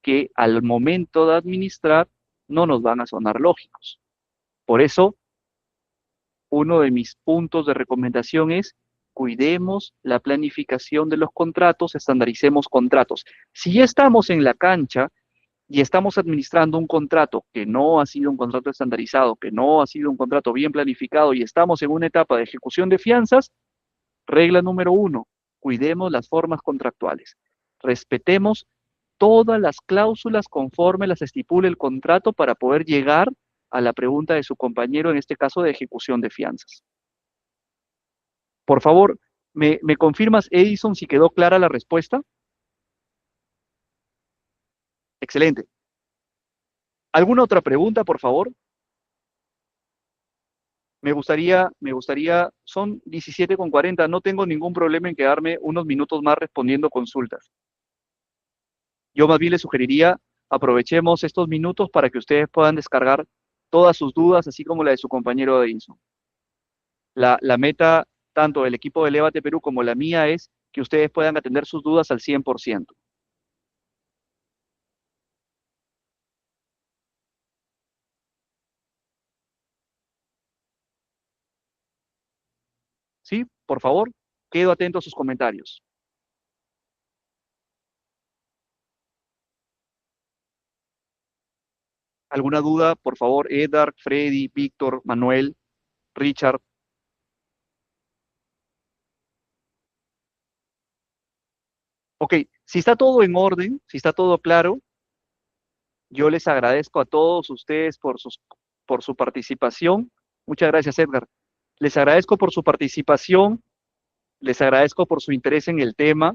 que al momento de administrar no nos van a sonar lógicos. Por eso, uno de mis puntos de recomendación es cuidemos la planificación de los contratos, estandaricemos contratos. Si ya estamos en la cancha y estamos administrando un contrato que no ha sido un contrato estandarizado, que no ha sido un contrato bien planificado y estamos en una etapa de ejecución de fianzas, regla número 1, cuidemos las formas contractuales. Respetemos todas las cláusulas conforme las estipule el contrato para poder llegar a la pregunta de su compañero, en este caso de ejecución de fianzas. Por favor, ¿me confirmas, Edison, si quedó clara la respuesta? Excelente. ¿Alguna otra pregunta, por favor? Me gustaría, son 17:40, no tengo ningún problema en quedarme unos minutos más respondiendo consultas. Yo más bien les sugeriría, aprovechemos estos minutos para que ustedes puedan descargar todas sus dudas, así como la de su compañero Edison. La meta, tanto del equipo de Elevate Perú como la mía, es que ustedes puedan atender sus dudas al 100%. ¿Sí? Por favor, quedo atento a sus comentarios. ¿Alguna duda? Por favor, Edgar, Freddy, Víctor, Manuel, Richard. Ok, si está todo en orden, si está todo claro, yo les agradezco a todos ustedes por su participación. Muchas gracias, Edgar. Les agradezco por su participación, les agradezco por su interés en el tema.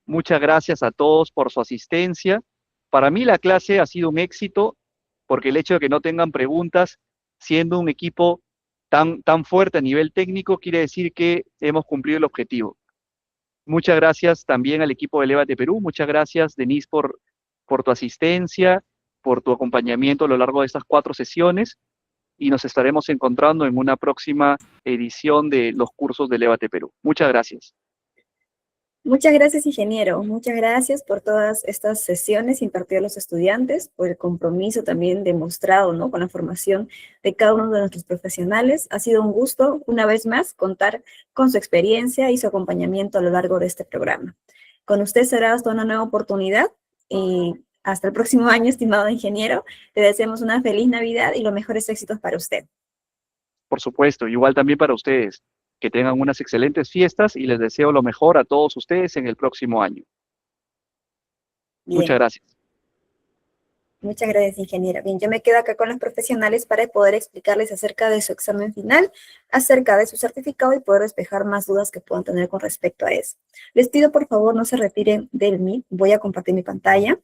Muchas gracias a todos por su asistencia. Para mí la clase ha sido un éxito porque el hecho de que no tengan preguntas, siendo un equipo tan fuerte a nivel técnico, quiere decir que hemos cumplido el objetivo. Muchas gracias también al equipo de Elevate Perú. Muchas gracias, Denise, por tu asistencia, por tu acompañamiento a lo largo de estas 4 sesiones y nos estaremos encontrando en una próxima edición de los cursos de Elevate Perú. Muchas gracias. Muchas gracias, ingeniero. Muchas gracias por todas estas sesiones impartidas a los estudiantes, por el compromiso también demostrado, ¿no?, con la formación de cada uno de nuestros profesionales. Ha sido un gusto, una vez más, contar con su experiencia y su acompañamiento a lo largo de este programa. Con usted será hasta una nueva oportunidad y hasta el próximo año, estimado ingeniero. Le deseamos una feliz Navidad y los mejores éxitos para usted. Por supuesto, igual también para ustedes. Que tengan unas excelentes fiestas y les deseo lo mejor a todos ustedes en el próximo año. Bien. Muchas gracias. Muchas gracias, ingeniera. Bien, yo me quedo acá con los profesionales para poder explicarles acerca de su examen final, acerca de su certificado y poder despejar más dudas que puedan tener con respecto a eso. Les pido, por favor, no se retiren del Meet. Voy a compartir mi pantalla.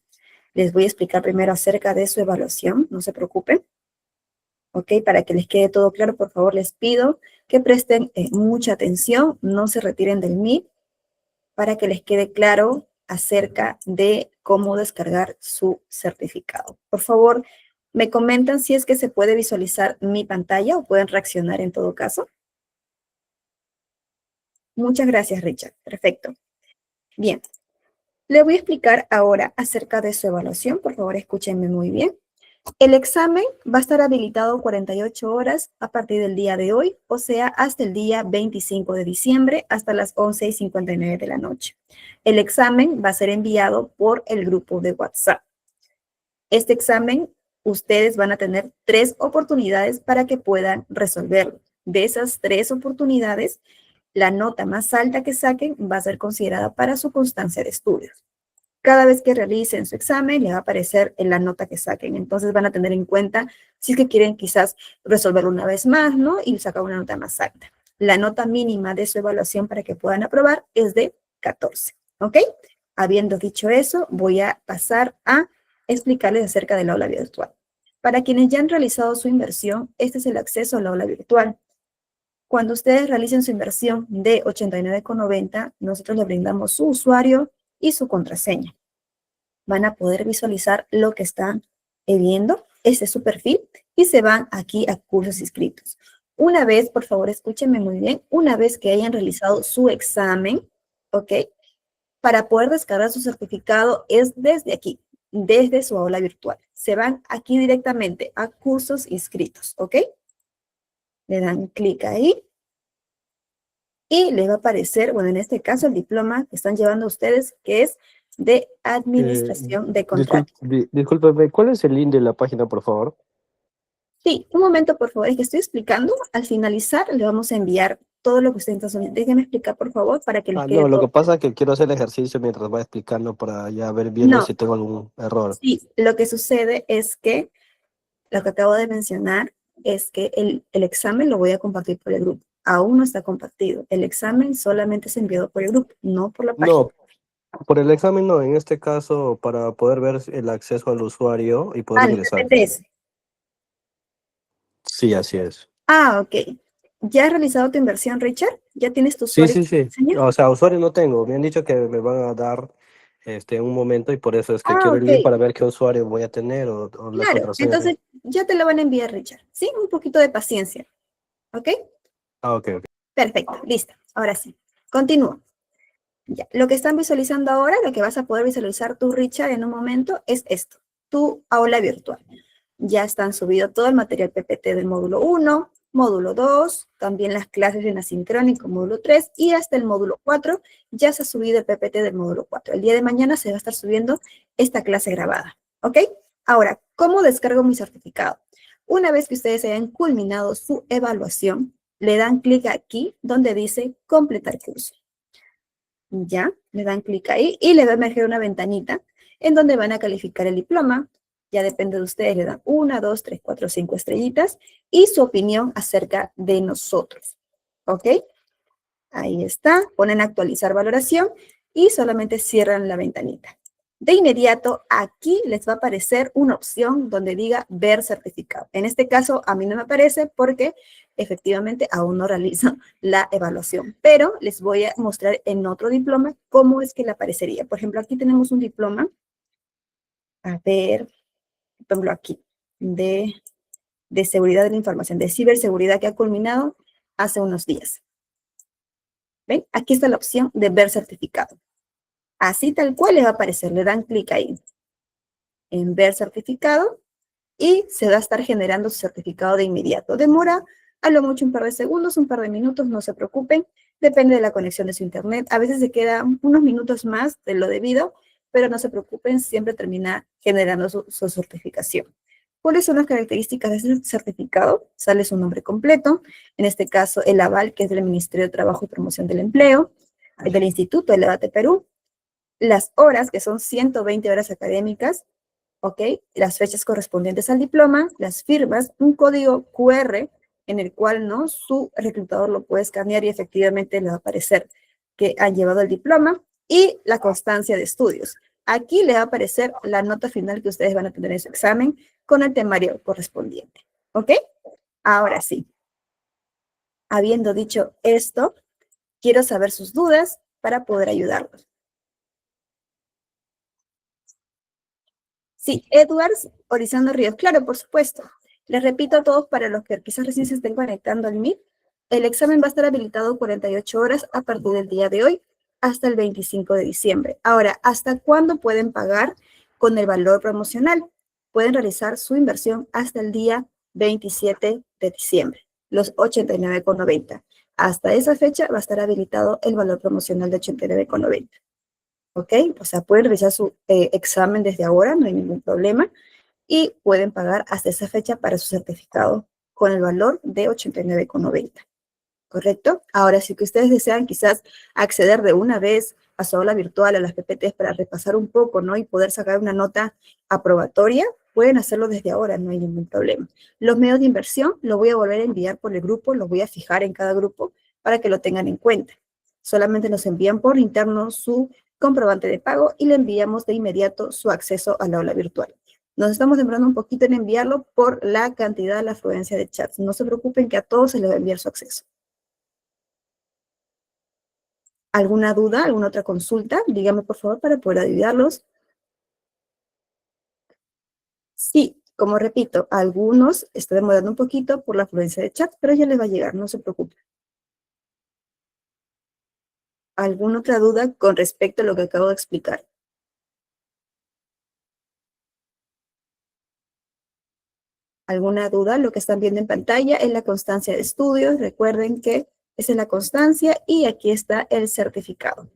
Les voy a explicar primero acerca de su evaluación. No se preocupen. Ok, para que les quede todo claro, por favor, les pido que presten mucha atención. No se retiren del Meet para que les quede claro acerca de cómo descargar su certificado. Por favor, me comentan si es que se puede visualizar mi pantalla o pueden reaccionar en todo caso. Muchas gracias, Richard. Perfecto. Bien. Le voy a explicar ahora acerca de su evaluación. Por favor, escúchenme muy bien. El examen va a estar habilitado 48 horas a partir del día de hoy, o sea, hasta el día 25 de diciembre, hasta las 11:59 de la noche. El examen va a ser enviado por el grupo de WhatsApp. Este examen, ustedes van a tener 3 oportunidades para que puedan resolverlo. De esas 3 oportunidades, la nota más alta que saquen va a ser considerada para su constancia de estudios. Cada vez que realicen su examen, le va a aparecer en la nota que saquen. Entonces van a tener en cuenta si es que quieren quizás resolverlo una vez más, ¿no? Y sacar una nota más alta. La nota mínima de su evaluación para que puedan aprobar es de 14, ¿ok? Habiendo dicho eso, voy a pasar a explicarles acerca del aula virtual. Para quienes ya han realizado su inversión, este es el acceso al aula virtual. Cuando ustedes realicen su inversión de 89,90, nosotros les brindamos su usuario y su contraseña. Van a poder visualizar lo que están viendo. Este es su perfil y se van aquí a cursos inscritos. Una vez, por favor, escúchenme muy bien, una vez que hayan realizado su examen, ¿ok? Para poder descargar su certificado es desde aquí, desde su aula virtual. Se van aquí directamente a cursos inscritos, ¿ok? Le dan clic ahí y les va a aparecer, bueno, en este caso el diploma que están llevando ustedes, que es de Administración de Contratos. Discúlpeme, ¿cuál es el link de la página, por favor? Sí, un momento, por favor, es que estoy explicando. Al finalizar, le vamos a enviar todo lo que usted está haciendo. Déjeme explicar, por favor, para que les quede No, lo que todo. pasa es que quiero hacer el ejercicio mientras va explicando para ya ver viendo No, si tengo algún error. sí, lo que sucede es que lo que acabo de mencionar es que el examen lo voy a compartir por el grupo. Aún no está compartido. El examen solamente se enviado por el grupo, no por la página. No, por el examen no, en este caso para poder ver el acceso al usuario y poder Ah, el ingresar. PPTS. Sí, así es. Ah, ok. ¿Ya has realizado tu inversión, Richard? ¿Ya tienes tu Sí, usuario y sí, tu sí. contraseña? O sea, usuario no tengo. Me han dicho que me van a dar un momento y por eso es que Ah, quiero el ok. link para ver qué usuario voy a tener o la Claro. contraseña. Entonces, ya te lo van a enviar, Richard. Sí, un poquito de paciencia. ¿Ok? Ok, ok. Perfecto. Listo. Ahora sí. Continúo. Ya. Lo que están visualizando ahora, lo que vas a poder visualizar tú, Richard, en un momento, es esto. Tu aula virtual. Ya están subido todo el material PPT del módulo 1, módulo 2, también las clases en asincrónico, módulo 3, y hasta el módulo 4 ya se ha subido el PPT del módulo 4. El día de mañana se va a estar subiendo esta clase grabada, ¿ok? Ahora, ¿cómo descargo mi certificado? Una vez que ustedes hayan culminado su evaluación, le dan clic aquí donde dice completar curso. Ya, le dan clic ahí y le va a emerger una ventanita en donde van a calificar el diploma. Ya depende de ustedes, le dan 1, 2, 3, 4, 5 estrellitas y su opinión acerca de nosotros. ¿Ok? Ahí está, ponen actualizar valoración y solamente cierran la ventanita. De inmediato, aquí les va a aparecer una opción donde diga ver certificado. En este caso, a mí no me aparece porque efectivamente aún no realizo la evaluación, pero les voy a mostrar en otro diploma cómo es que le aparecería. Por ejemplo, aquí tenemos un diploma, a ver, por ejemplo, aquí, de seguridad de la información, de ciberseguridad que ha culminado hace unos días. ¿Ven? Aquí está la opción de ver certificado. Así tal cual les va a aparecer, le dan clic ahí en ver certificado y se va a estar generando su certificado de inmediato. Demora a lo mucho un par de segundos, un par de minutos, no se preocupen, depende de la conexión de su internet. A veces se queda unos minutos más de lo debido, pero no se preocupen, siempre termina generando su certificación. ¿Cuáles son las características de ese certificado? Sale su nombre completo, en este caso el aval, que es del Ministerio de Trabajo y Promoción del Empleo, del Instituto del Debate Perú, las horas, que son 120 horas académicas, ¿ok? Las fechas correspondientes al diploma, las firmas, un código QR en el cual, ¿no? Su reclutador lo puede escanear y efectivamente le va a aparecer que han llevado el diploma y la constancia de estudios. Aquí le va a aparecer la nota final que ustedes van a tener en su examen con el temario correspondiente, ¿ok? Ahora sí. Habiendo dicho esto, quiero saber sus dudas para poder ayudarlos. Sí, Edwards Orizando Ríos, claro, por supuesto. Les repito a todos para los que quizás recién se estén conectando al Meet, el examen va a estar habilitado 48 horas a partir del día de hoy hasta el 25 de diciembre. Ahora, ¿hasta cuándo pueden pagar con el valor promocional? pueden realizar su inversión hasta el día 27 de diciembre, los 89,90. Hasta esa fecha va a estar habilitado el valor promocional de 89,90. ¿Ok? O sea, pueden realizar su examen desde ahora, no hay ningún problema, y pueden pagar hasta esa fecha para su certificado con el valor de 89,90. ¿Correcto? Ahora, si que ustedes desean quizás acceder de una vez a su aula virtual, a las PPTs, para repasar un poco, ¿no? Y poder sacar una nota aprobatoria, pueden hacerlo desde ahora, no hay ningún problema. Los medios de inversión los voy a volver a enviar por el grupo, los voy a fijar en cada grupo para que lo tengan en cuenta. Solamente nos envían por interno su comprobante de pago y le enviamos de inmediato su acceso a la aula virtual. Nos estamos demorando un poquito en enviarlo por la cantidad, la afluencia de chats. No se preocupen que a todos se les va a enviar su acceso. ¿Alguna duda, alguna otra consulta? Dígame, por favor, para poder ayudarlos. Sí, como repito, a algunos está demorando un poquito por la afluencia de chat, pero ya les va a llegar, no se preocupen. ¿Alguna otra duda con respecto a lo que acabo de explicar? ¿Alguna duda? Lo que están viendo en pantalla es la constancia de estudios. Recuerden que esa es la constancia y aquí está el certificado.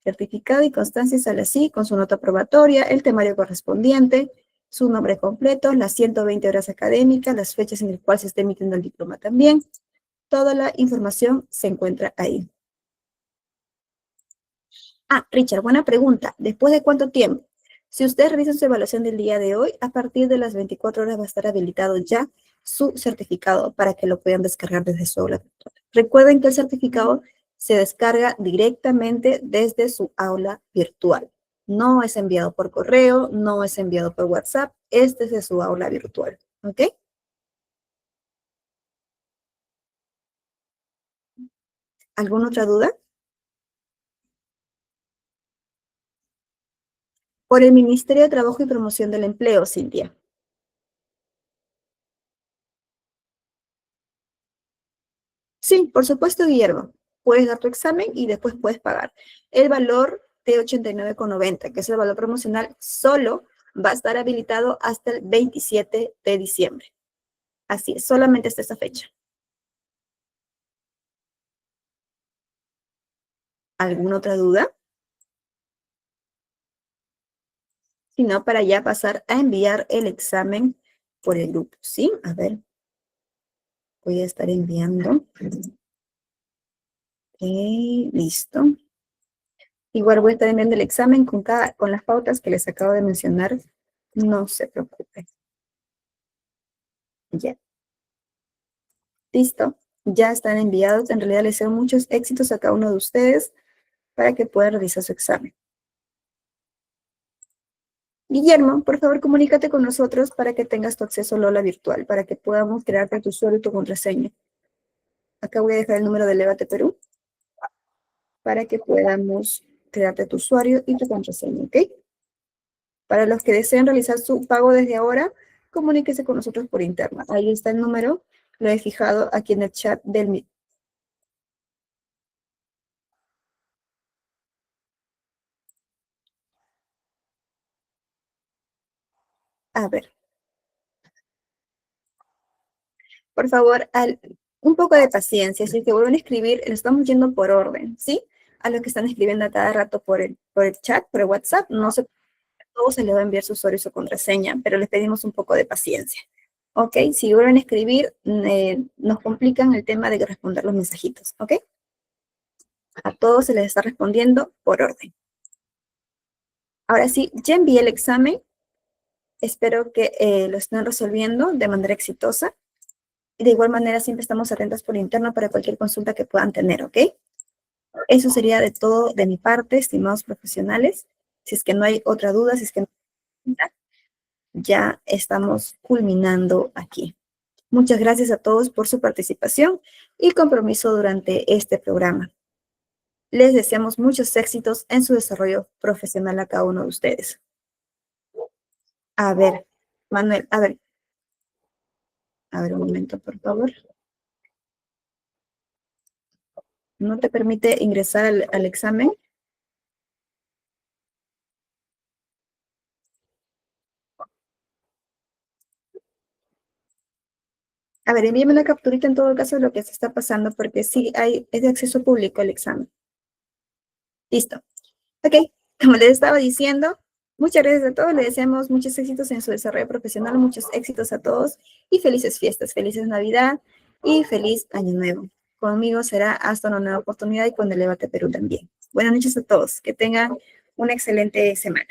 Certificado y constancia sale así, con su nota probatoria, el temario correspondiente, su nombre completo, las 120 horas académicas, las fechas en las cuales se está emitiendo el diploma también. Toda la información se encuentra ahí. Ah, Richard, buena pregunta. ¿Después de cuánto tiempo? Si usted revisa su evaluación del día de hoy, a partir de las 24 horas va a estar habilitado ya su certificado para que lo puedan descargar desde su aula virtual. Recuerden que el certificado se descarga directamente desde su aula virtual. No es enviado por correo, no es enviado por WhatsApp, es desde su aula virtual. ¿Ok? ¿Alguna otra duda? Por el Ministerio de Trabajo y Promoción del Empleo, Cintia. Sí, por supuesto, Guillermo. Puedes dar tu examen y después puedes pagar. El valor de 89,90, que es el valor promocional, solo va a estar habilitado hasta el 27 de diciembre. Así es, solamente hasta esa fecha. ¿Alguna otra duda? Si no, para ya pasar a enviar el examen por el grupo, ¿sí? A ver, voy a estar enviando. Ok, listo. Igual voy a estar enviando el examen con las pautas que les acabo de mencionar. No se preocupen. Ya. Listo. Ya están enviados. En realidad les deseo muchos éxitos a cada uno de ustedes para que puedan realizar su examen. Guillermo, por favor, comunícate con nosotros para que tengas tu acceso a Lola virtual, para que podamos crearte tu usuario y tu contraseña. Acá voy a dejar el número de Levate Perú para que podamos crearte tu usuario y tu contraseña, ¿ok? Para los que deseen realizar su pago desde ahora, comuníquese con nosotros por interno. Ahí está el número, lo he fijado aquí en el chat del Meet. A ver, por favor, un poco de paciencia. Si es que vuelven a escribir, lo estamos yendo por orden, ¿sí? A los que están escribiendo a cada rato por el chat, por el WhatsApp, no se, todos se les va a enviar su usuario y su contraseña, pero les pedimos un poco de paciencia. ¿Ok? Si vuelven a escribir, nos complican el tema de responder los mensajitos, ¿ok? A todos se les está respondiendo por orden. Ahora sí, ya envié el examen. Espero que lo estén resolviendo de manera exitosa. Y de igual manera, siempre estamos atentos por interno para cualquier consulta que puedan tener, ¿ok? Eso sería de todo de mi parte, estimados profesionales. Si es que no hay otra duda, si es que no hay otra, ya estamos culminando aquí. Muchas gracias a todos por su participación y compromiso durante este programa. Les deseamos muchos éxitos en su desarrollo profesional a cada uno de ustedes. A ver, Manuel, a ver un momento, por favor. ¿No te permite ingresar al examen? A ver, envíame una capturita en todo caso de lo que se está pasando, porque sí es de acceso público el examen. Listo. Ok, como les estaba diciendo, muchas gracias a todos. Les deseamos muchos éxitos en su desarrollo profesional, muchos éxitos a todos y felices fiestas, felices Navidad y feliz Año Nuevo. Conmigo será hasta una nueva oportunidad y con el Elevate Perú también. Buenas noches a todos. Que tengan una excelente semana.